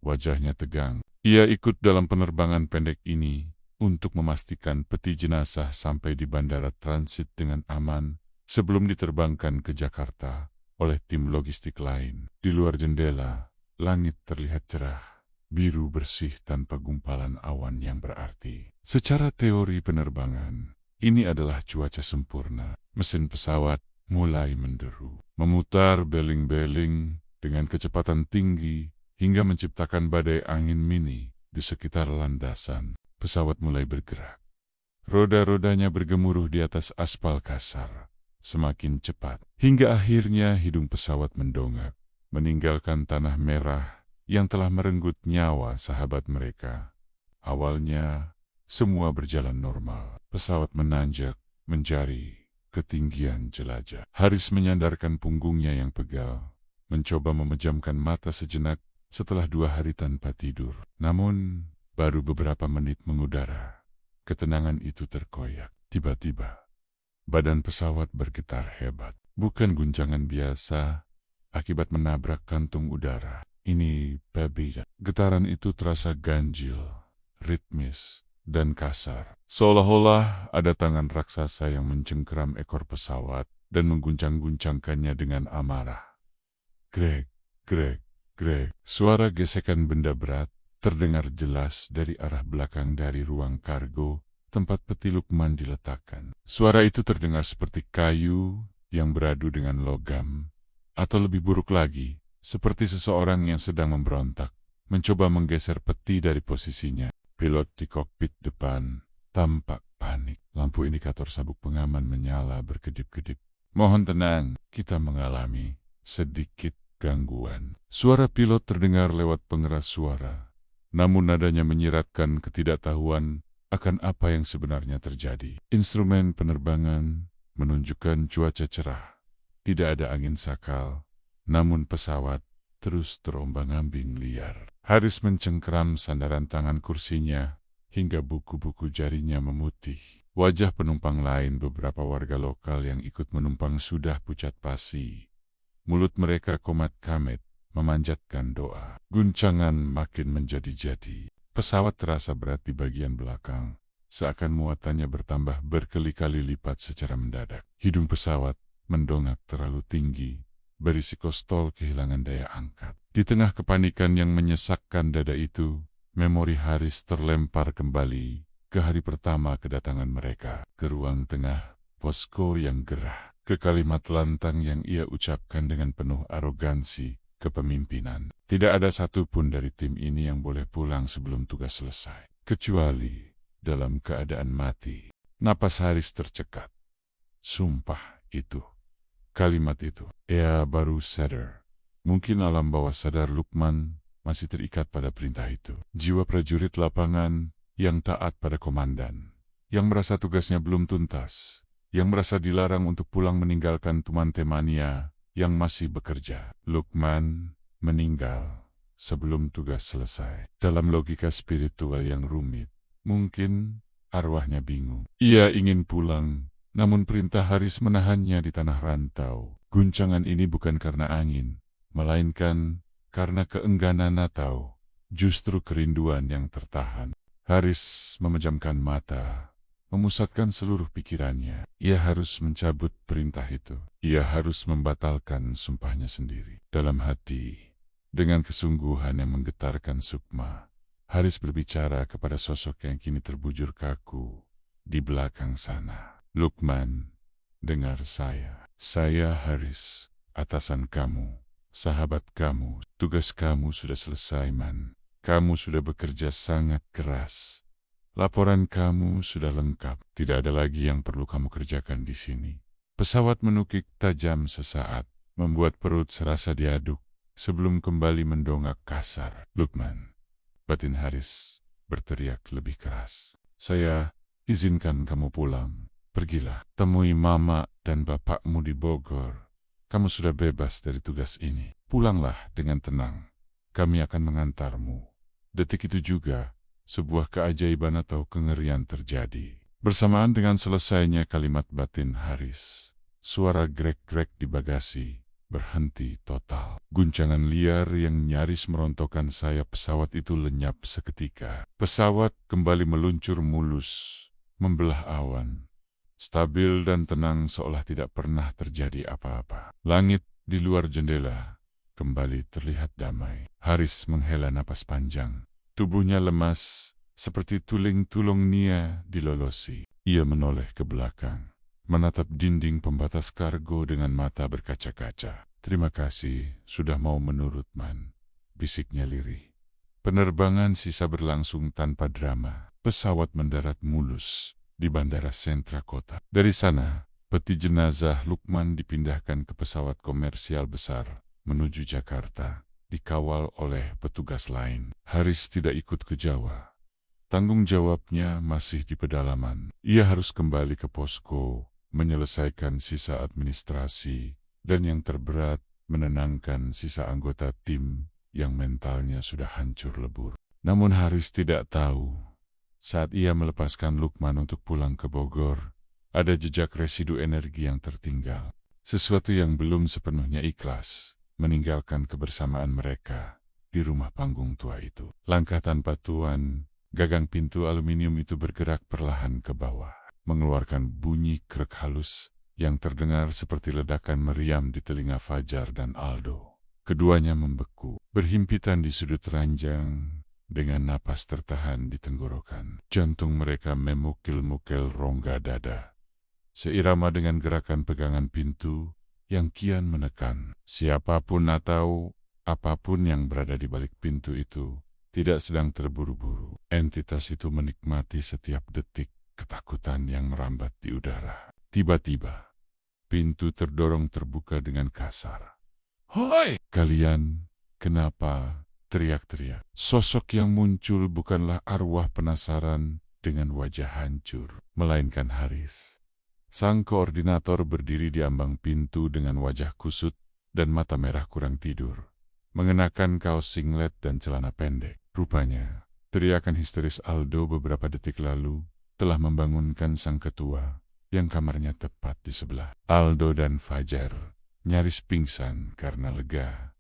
Wajahnya tegang. Ia ikut dalam penerbangan pendek ini untuk memastikan peti jenazah sampai di bandara transit dengan aman sebelum diterbangkan ke Jakarta oleh tim logistik lain. Di luar jendela, langit terlihat cerah, biru bersih tanpa gumpalan awan yang berarti. Secara teori penerbangan, ini adalah cuaca sempurna. Mesin pesawat mulai menderu, memutar beling-beling dengan kecepatan tinggi hingga menciptakan badai angin mini di sekitar landasan. Pesawat mulai bergerak. Roda-rodanya bergemuruh di atas aspal kasar, semakin cepat, hingga akhirnya hidung pesawat mendongak, meninggalkan tanah merah yang telah merenggut nyawa sahabat mereka. Awalnya, semua berjalan normal. Pesawat menanjak, mencari ketinggian jelajah. Haris menyandarkan punggungnya yang pegal, mencoba memejamkan mata sejenak setelah 2 hari tanpa tidur. Namun, baru beberapa menit mengudara, ketenangan itu terkoyak. Tiba-tiba, badan pesawat bergetar hebat. Bukan guncangan biasa akibat menabrak kantung udara. Ini berbeda. Getaran itu terasa ganjil, ritmis, dan kasar. Seolah-olah ada tangan raksasa yang mencengkeram ekor pesawat dan mengguncang-guncangkannya dengan amarah. Greg, Greg, Greg. Suara gesekan benda berat terdengar jelas dari arah belakang dari ruang kargo tempat peti Lukman diletakkan. Suara itu terdengar seperti kayu yang beradu dengan logam, atau lebih buruk lagi, seperti seseorang yang sedang memberontak, mencoba menggeser peti dari posisinya. Pilot di kokpit depan tampak panik. Lampu indikator sabuk pengaman menyala berkedip-kedip. Mohon tenang, kita mengalami sedikit gangguan. Suara pilot terdengar lewat pengeras suara, namun nadanya menyiratkan ketidaktahuan akan apa yang sebenarnya terjadi. Instrumen penerbangan menunjukkan cuaca cerah. Tidak ada angin sakal, namun pesawat terus terombang-ambing liar. Haris mencengkeram sandaran tangan kursinya hingga buku-buku jarinya memutih. Wajah penumpang lain, beberapa warga lokal yang ikut menumpang, sudah pucat pasi. Mulut mereka komat-kamit, memanjatkan doa. Guncangan makin menjadi-jadi. Pesawat terasa berat di bagian belakang, seakan muatannya bertambah berkali-kali lipat secara mendadak. Hidung pesawat mendongak terlalu tinggi, berisiko stall kehilangan daya angkat. Di tengah kepanikan yang menyesakkan dada itu, memori Haris terlempar kembali ke hari pertama kedatangan mereka, ke ruang tengah posko yang gerah, ke kalimat lantang yang ia ucapkan dengan penuh arogansi kepemimpinan. Tidak ada satupun dari tim ini yang boleh pulang sebelum tugas selesai, kecuali dalam keadaan mati. Napas Haris tercekat. Sumpah itu, kalimat itu, ia baru sadar Mungkin alam bawah sadar Lukman masih terikat pada perintah itu. Jiwa prajurit lapangan yang taat pada komandan, yang merasa tugasnya belum tuntas, yang merasa dilarang untuk pulang meninggalkan teman-temannya yang masih bekerja. Lukman meninggal sebelum tugas selesai. Dalam logika spiritual yang rumit, mungkin arwahnya bingung. Ia ingin pulang, namun perintah Haris menahannya di tanah rantau. Guncangan ini bukan karena angin, melainkan karena keengganan atau justru kerinduan yang tertahan. Haris memejamkan mata, memusatkan seluruh pikirannya. Ia harus mencabut perintah itu. Ia harus membatalkan sumpahnya sendiri. Dalam hati, dengan kesungguhan yang menggetarkan Sukma, Haris berbicara kepada sosok yang kini terbujur kaku di belakang sana. Lukman, dengar saya. Saya Haris, atasan kamu, sahabat kamu. Tugas kamu sudah selesai, Man. Kamu sudah bekerja sangat keras. Laporan kamu sudah lengkap. Tidak ada lagi yang perlu kamu kerjakan di sini. Pesawat menukik tajam sesaat, membuat perut serasa diaduk sebelum kembali mendongak kasar. Lukman, batin Haris berteriak lebih keras. Saya izinkan kamu pulang. Pergilah, temui mama dan bapakmu di Bogor. Kamu sudah bebas dari tugas ini. Pulanglah dengan tenang. Kami akan mengantarmu. Detik itu juga, sebuah keajaiban atau kengerian terjadi. Bersamaan dengan selesainya kalimat batin Haris, suara grek-grek di bagasi berhenti total. Guncangan liar yang nyaris merontokkan sayap pesawat itu lenyap seketika. Pesawat kembali meluncur mulus, membelah awan. Stabil dan tenang seolah tidak pernah terjadi apa-apa. Langit di luar jendela kembali terlihat damai. Haris menghela napas panjang. Tubuhnya lemas, seperti tuling tulung Nia dilolosi. Ia menoleh ke belakang, menatap dinding pembatas kargo dengan mata berkaca-kaca. Terima kasih sudah mau menurut, Man, bisiknya lirih. Penerbangan sisa berlangsung tanpa drama. Pesawat mendarat mulus di bandara sentra kota. Dari sana, peti jenazah Lukman dipindahkan ke pesawat komersial besar menuju Jakarta, dikawal oleh petugas lain. Haris tidak ikut ke Jawa. Tanggung jawabnya masih di pedalaman. Ia harus kembali ke posko, menyelesaikan sisa administrasi, dan yang terberat, menenangkan sisa anggota tim yang mentalnya sudah hancur lebur. Namun Haris tidak tahu, saat ia melepaskan Lukman untuk pulang ke Bogor, ada jejak residu energi yang tertinggal. Sesuatu yang belum sepenuhnya ikhlas, meninggalkan kebersamaan mereka di rumah panggung tua itu. Langkah tanpa tuan, gagang pintu aluminium itu bergerak perlahan ke bawah, mengeluarkan bunyi krek halus yang terdengar seperti ledakan meriam di telinga Fajar dan Aldo. Keduanya membeku, berhimpitan di sudut ranjang, dengan napas tertahan di tenggorokan. Jantung mereka memukil-mukil rongga dada, seirama dengan gerakan pegangan pintu yang kian menekan. Siapapun atau apapun yang berada di balik pintu itu tidak sedang terburu-buru. Entitas itu menikmati setiap detik ketakutan yang merambat di udara. Tiba-tiba, pintu terdorong terbuka dengan kasar. "Hoi! Kalian, kenapa?" teriak-teriak. Sosok yang muncul bukanlah arwah penasaran dengan wajah hancur, melainkan Haris. Sang koordinator berdiri di ambang pintu dengan wajah kusut dan mata merah kurang tidur, mengenakan kaos singlet dan celana pendek. Rupanya, teriakan histeris Aldo beberapa detik lalu telah membangunkan sang ketua yang kamarnya tepat di sebelah. Aldo dan Fajar nyaris pingsan karena lega.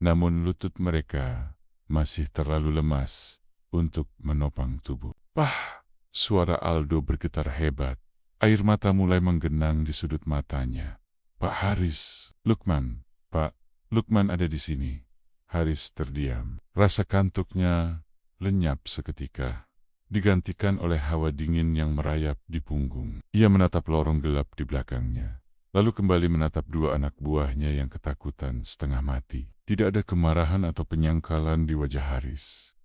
Namun lutut mereka masih terlalu lemas untuk menopang tubuh. "Pah!" Suara Aldo bergetar hebat. Air mata mulai menggenang di sudut matanya. "Pak Haris, Lukman, Pak, Lukman ada di sini." Haris terdiam. Rasa kantuknya lenyap seketika, digantikan oleh hawa dingin yang merayap di punggung. Ia menatap lorong gelap di belakangnya, lalu kembali menatap dua anak buahnya yang ketakutan setengah mati. Tidak ada kemarahan atau penyangkalan di wajah Haris.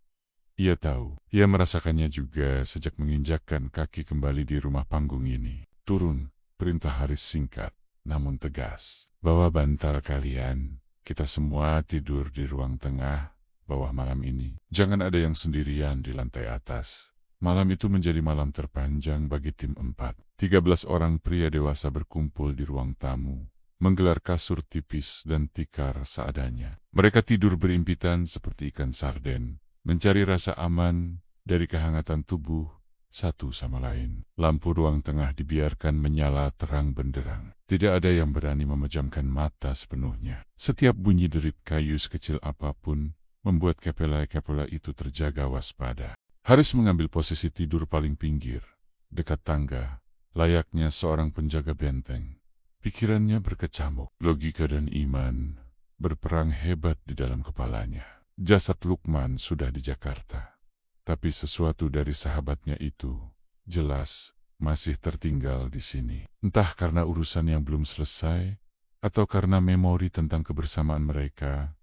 Ia tahu, ia merasakannya juga sejak menginjakkan kaki kembali di rumah panggung ini. "Turun," perintah Haris singkat, namun tegas. "Bawa bantal kalian, Kita semua tidur di ruang tengah bawah malam ini. Jangan ada yang sendirian di lantai atas. Malam itu menjadi malam terpanjang bagi tim 4. 13 orang pria dewasa berkumpul di ruang tamu, menggelar kasur tipis dan tikar seadanya. Mereka tidur berimpitan seperti ikan sarden, mencari rasa aman dari kehangatan tubuh satu sama lain. Lampu ruang tengah dibiarkan menyala terang benderang. Tidak ada yang berani memejamkan mata sepenuhnya. Setiap bunyi derit kayu sekecil apapun membuat kepala-kepala itu terjaga waspada. Haris mengambil posisi tidur paling pinggir, dekat tangga, layaknya seorang penjaga benteng. Pikirannya berkecamuk, logika dan iman berperang hebat di dalam kepalanya. Jasad Lukman sudah di Jakarta, tapi sesuatu dari sahabatnya itu jelas masih tertinggal di sini. Entah karena urusan yang belum selesai, atau karena memori tentang kebersamaan mereka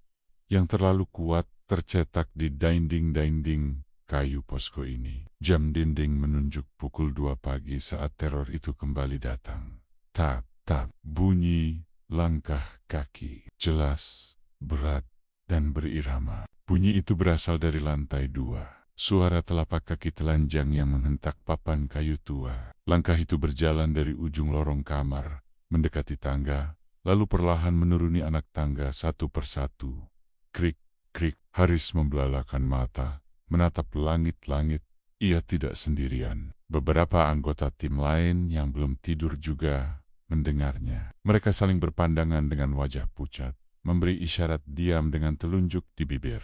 yang terlalu kuat tercetak di dinding-dinding kayu posko ini. Jam dinding menunjuk pukul 2 pagi saat teror itu kembali datang. Tap, tap, bunyi langkah kaki. Jelas, berat, dan berirama. Bunyi itu berasal dari lantai 2. Suara telapak kaki telanjang yang menghentak papan kayu tua. Langkah itu berjalan dari ujung lorong kamar, mendekati tangga, lalu perlahan menuruni anak tangga satu persatu. Krik, krik. Haris membelalakan mata, menatap langit-langit. Ia tidak sendirian. Beberapa anggota tim lain yang belum tidur juga mendengarnya. Mereka saling berpandangan dengan wajah pucat, memberi isyarat diam dengan telunjuk di bibir.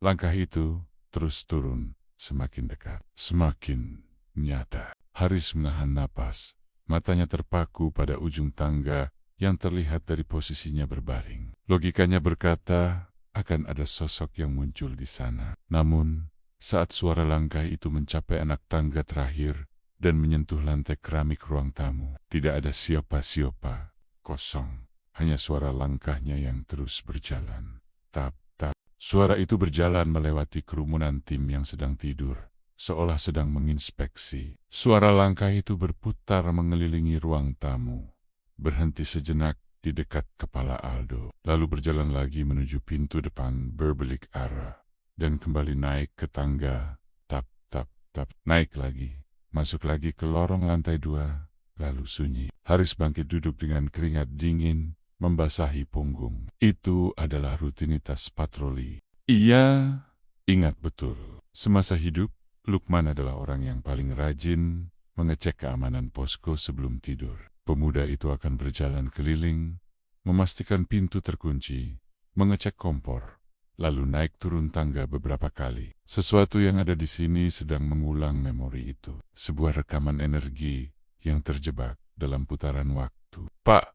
Langkah itu terus turun, semakin dekat, semakin nyata. Haris menahan napas, matanya terpaku pada ujung tangga yang terlihat dari posisinya berbaring. Logikanya berkata akan ada sosok yang muncul di sana. Namun, saat suara langkah itu mencapai anak tangga terakhir dan menyentuh lantai keramik ruang tamu, tidak ada siapa-siapa, kosong. Hanya suara langkahnya yang terus berjalan. Tap, tap. Suara itu berjalan melewati kerumunan tim yang sedang tidur, seolah sedang menginspeksi. Suara langkah itu berputar mengelilingi ruang tamu, berhenti sejenak di dekat kepala Aldo, lalu berjalan lagi menuju pintu depan berbelik arah, dan kembali naik ke tangga. Tap, tap, tap. Naik lagi, masuk lagi ke lorong lantai 2, lalu sunyi. Haris bangkit duduk dengan keringat dingin membasahi punggung. Itu adalah rutinitas patroli. Ia ingat betul. Semasa hidup, Lukman adalah orang yang paling rajin mengecek keamanan posko sebelum tidur. Pemuda itu akan berjalan keliling, memastikan pintu terkunci, mengecek kompor, lalu naik turun tangga beberapa kali. Sesuatu yang ada di sini sedang mengulang memori itu. Sebuah rekaman energi yang terjebak dalam putaran waktu. Pak,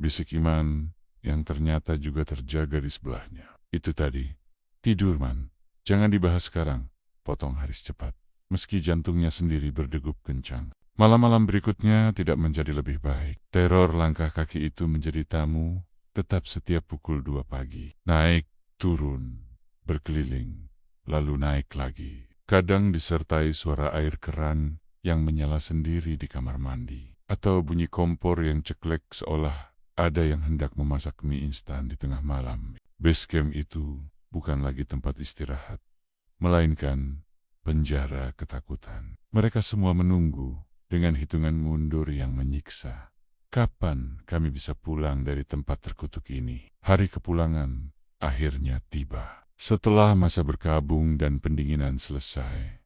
bisik Iman yang ternyata juga terjaga di sebelahnya. Itu tadi. Tidur, Man. Jangan dibahas sekarang, potong Haris cepat. Meski jantungnya sendiri berdegup kencang. Malam-malam berikutnya tidak menjadi lebih baik. Teror langkah kaki itu menjadi tamu, tetap setiap pukul 2 pagi. Naik, turun, berkeliling, lalu naik lagi. Kadang disertai suara air keran yang menyala sendiri di kamar mandi. Atau bunyi kompor yang ceklek seolah ada yang hendak memasak mie instan di tengah malam. Base camp itu bukan lagi tempat istirahat, melainkan penjara ketakutan. Mereka semua menunggu dengan hitungan mundur yang menyiksa. Kapan kami bisa pulang dari tempat terkutuk ini? Hari kepulangan akhirnya tiba. Setelah masa berkabung dan pendinginan selesai,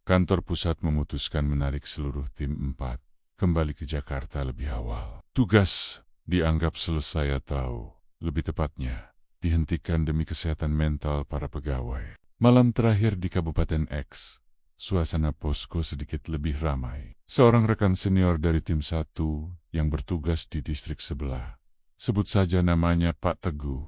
kantor pusat memutuskan menarik seluruh tim 4 kembali ke Jakarta lebih awal. Tugas dianggap selesai atau, lebih tepatnya, dihentikan demi kesehatan mental para pegawai. Malam terakhir di Kabupaten X, suasana posko sedikit lebih ramai. Seorang rekan senior dari tim 1 yang bertugas di distrik sebelah, sebut saja namanya Pak Teguh,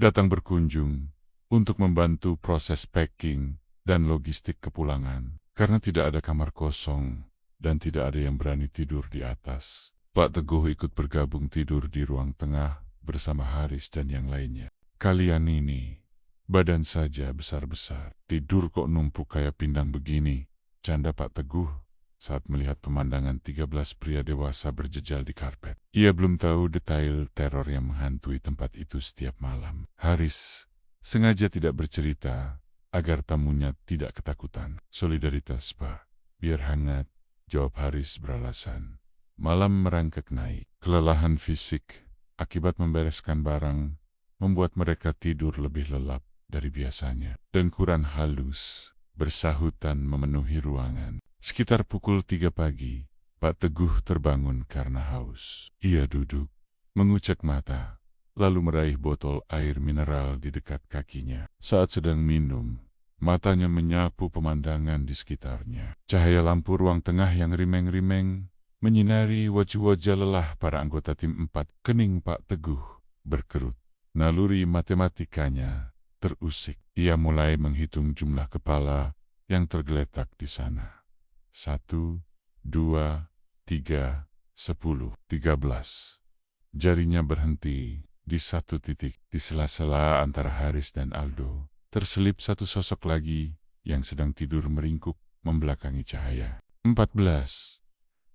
datang berkunjung untuk membantu proses packing dan logistik kepulangan. Karena tidak ada kamar kosong dan tidak ada yang berani tidur di atas, Pak Teguh ikut bergabung tidur di ruang tengah bersama Haris dan yang lainnya. Kalian ini badan saja besar-besar, tidur kok numpuk kayak pindang begini, canda Pak Teguh saat melihat pemandangan 13 pria dewasa berjejal di karpet. Ia belum tahu detail teror yang menghantui tempat itu setiap malam. Haris sengaja tidak bercerita agar tamunya tidak ketakutan. Solidaritas, Pak. Biar hangat, jawab Haris beralasan. Malam merangkak naik. Kelelahan fisik akibat membereskan barang membuat mereka tidur lebih lelap dari biasanya. Dengkuran halus bersahutan memenuhi ruangan. Sekitar pukul 3 pagi, Pak Teguh terbangun karena haus. Ia duduk, mengucek mata, lalu meraih botol air mineral di dekat kakinya. Saat sedang minum, matanya menyapu pemandangan di sekitarnya. Cahaya lampu ruang tengah yang rimeng-rimeng menyinari wajah-wajah lelah para anggota tim 4. Kening Pak Teguh berkerut. Naluri matematikanya terusik. Ia mulai menghitung jumlah kepala yang tergeletak di sana. 1, 2, 3, 10, 13. Jarinya berhenti di satu titik. Di sela-sela antara Haris dan Aldo, terselip satu sosok lagi yang sedang tidur meringkuk membelakangi cahaya. 14.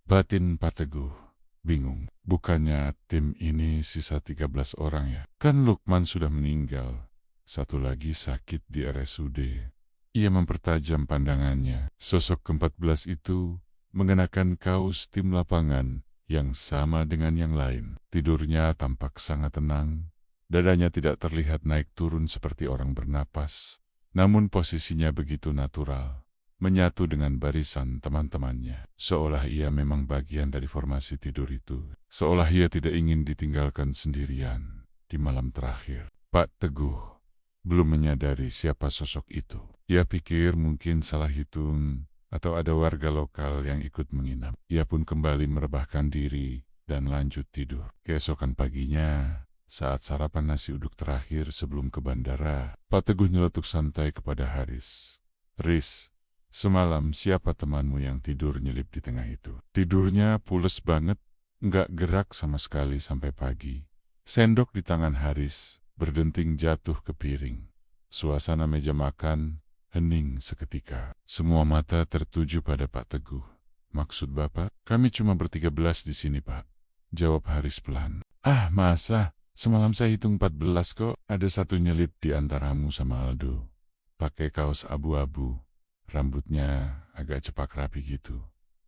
Batin Pak Teguh bingung. Bukannya tim ini sisa 13 orang ya? Kan Lukman sudah meninggal. Satu lagi sakit di RSUD. Ia mempertajam pandangannya. Sosok ke-14 itu mengenakan kaos tim lapangan yang sama dengan yang lain. Tidurnya tampak sangat tenang. Dadanya tidak terlihat naik turun seperti orang bernapas. Namun posisinya begitu natural, menyatu dengan barisan teman-temannya. Seolah ia memang bagian dari formasi tidur itu. Seolah ia tidak ingin ditinggalkan sendirian di malam terakhir. Pak Teguh belum menyadari siapa sosok itu. Ia pikir mungkin salah hitung atau ada warga lokal yang ikut menginap. Ia pun kembali merebahkan diri dan lanjut tidur. Keesokan paginya, saat sarapan nasi uduk terakhir sebelum ke bandara, Pak Teguh nyeletuk santai kepada Haris. Riz, semalam siapa temanmu yang tidur nyelip di tengah itu? Tidurnya pules banget, nggak gerak sama sekali sampai pagi. Sendok di tangan Haris berdenting jatuh ke piring. Suasana meja makan hening seketika. Semua mata tertuju pada Pak Teguh. Maksud Bapak? Kami cuma ber-13 di sini, Pak. Jawab Haris pelan. Ah, masa? Semalam saya hitung 14 kok. Ada satu nyelip di antaramu sama Aldo. Pakai kaos abu-abu. Rambutnya agak cepak rapi gitu.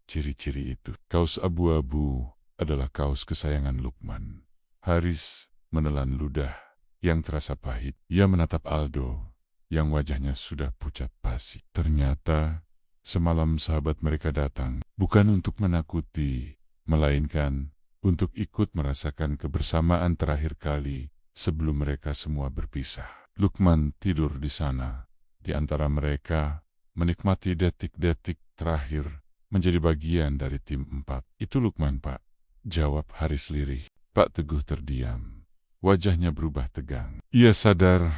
Ciri-ciri itu. Kaos abu-abu adalah kaos kesayangan Lukman. Haris menelan ludah yang terasa pahit. Ia menatap Aldo yang wajahnya sudah pucat pasi. Ternyata semalam sahabat mereka datang bukan untuk menakuti, melainkan untuk ikut merasakan kebersamaan terakhir kali sebelum mereka semua berpisah. Lukman tidur di sana, di antara mereka, menikmati detik-detik terakhir menjadi bagian dari tim 4. Itu Lukman, Pak, jawab Haris lirih. Pak Teguh terdiam. Wajahnya berubah tegang. Ia sadar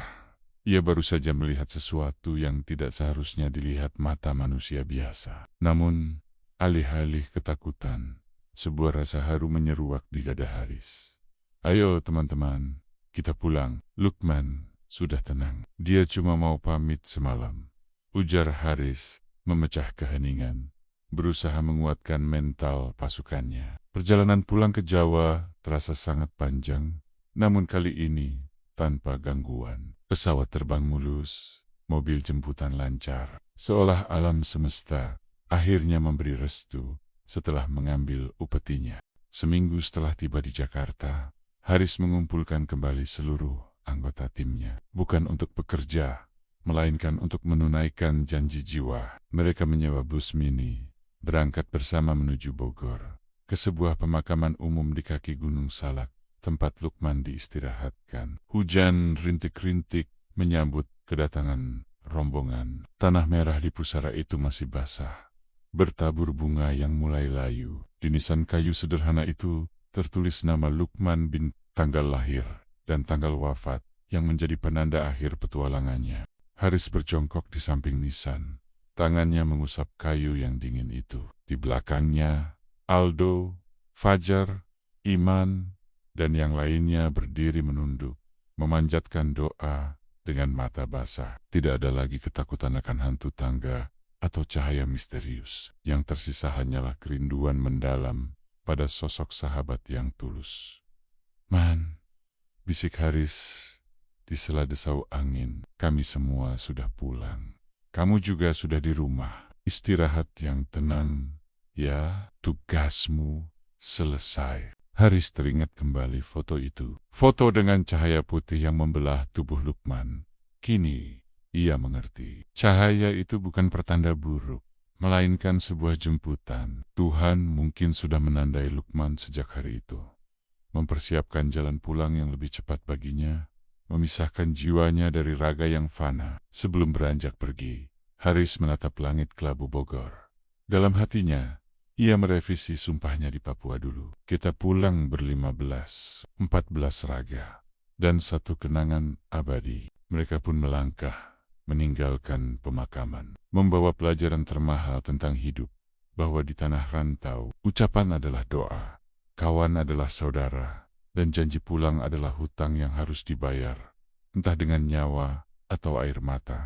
ia baru saja melihat sesuatu yang tidak seharusnya dilihat mata manusia biasa. Namun, alih-alih ketakutan, sebuah rasa haru menyeruak di dada Haris. Ayo teman-teman, kita pulang. Lukman sudah tenang. Dia cuma mau pamit semalam, ujar Haris memecah keheningan, berusaha menguatkan mental pasukannya. Perjalanan pulang ke Jawa terasa sangat panjang, namun kali ini tanpa gangguan. Pesawat terbang mulus, mobil jemputan lancar, seolah alam semesta akhirnya memberi restu setelah mengambil upetinya. Seminggu setelah tiba di Jakarta, Haris mengumpulkan kembali seluruh anggota timnya. Bukan untuk bekerja, melainkan untuk menunaikan janji jiwa. Mereka menyewa bus mini, berangkat bersama menuju Bogor, ke sebuah pemakaman umum di kaki Gunung Salak, tempat Lukman diistirahatkan. Hujan rintik-rintik menyambut kedatangan rombongan. Tanah merah di pusara itu masih basah, bertabur bunga yang mulai layu. Di nisan kayu sederhana itu tertulis nama Lukman bin, tanggal lahir dan tanggal wafat yang menjadi penanda akhir petualangannya. Haris berjongkok di samping nisan, tangannya mengusap kayu yang dingin itu. Di belakangnya, Aldo, Fajar, Iman, dan yang lainnya berdiri menunduk, memanjatkan doa dengan mata basah. Tidak ada lagi ketakutan akan hantu tangga atau cahaya misterius. Yang tersisa hanyalah kerinduan mendalam pada sosok sahabat yang tulus. Man, bisik Haris di sela desau angin, kami semua sudah pulang. Kamu juga sudah di rumah. Istirahat yang tenang, ya, tugasmu selesai. Haris teringat kembali foto itu. Foto dengan cahaya putih yang membelah tubuh Lukman. Kini, ia mengerti. Cahaya itu bukan pertanda buruk, melainkan sebuah jemputan. Tuhan mungkin sudah menandai Lukman sejak hari itu. Mempersiapkan jalan pulang yang lebih cepat baginya, memisahkan jiwanya dari raga yang fana. Sebelum beranjak pergi, Haris menatap langit kelabu Bogor. Dalam hatinya, ia merevisi sumpahnya di Papua dulu. Kita pulang ber-15, 14 raga, dan satu kenangan abadi. Mereka pun melangkah, meninggalkan pemakaman, membawa pelajaran termahal tentang hidup, bahwa di tanah rantau, ucapan adalah doa, kawan adalah saudara, dan janji pulang adalah hutang yang harus dibayar, entah dengan nyawa atau air mata.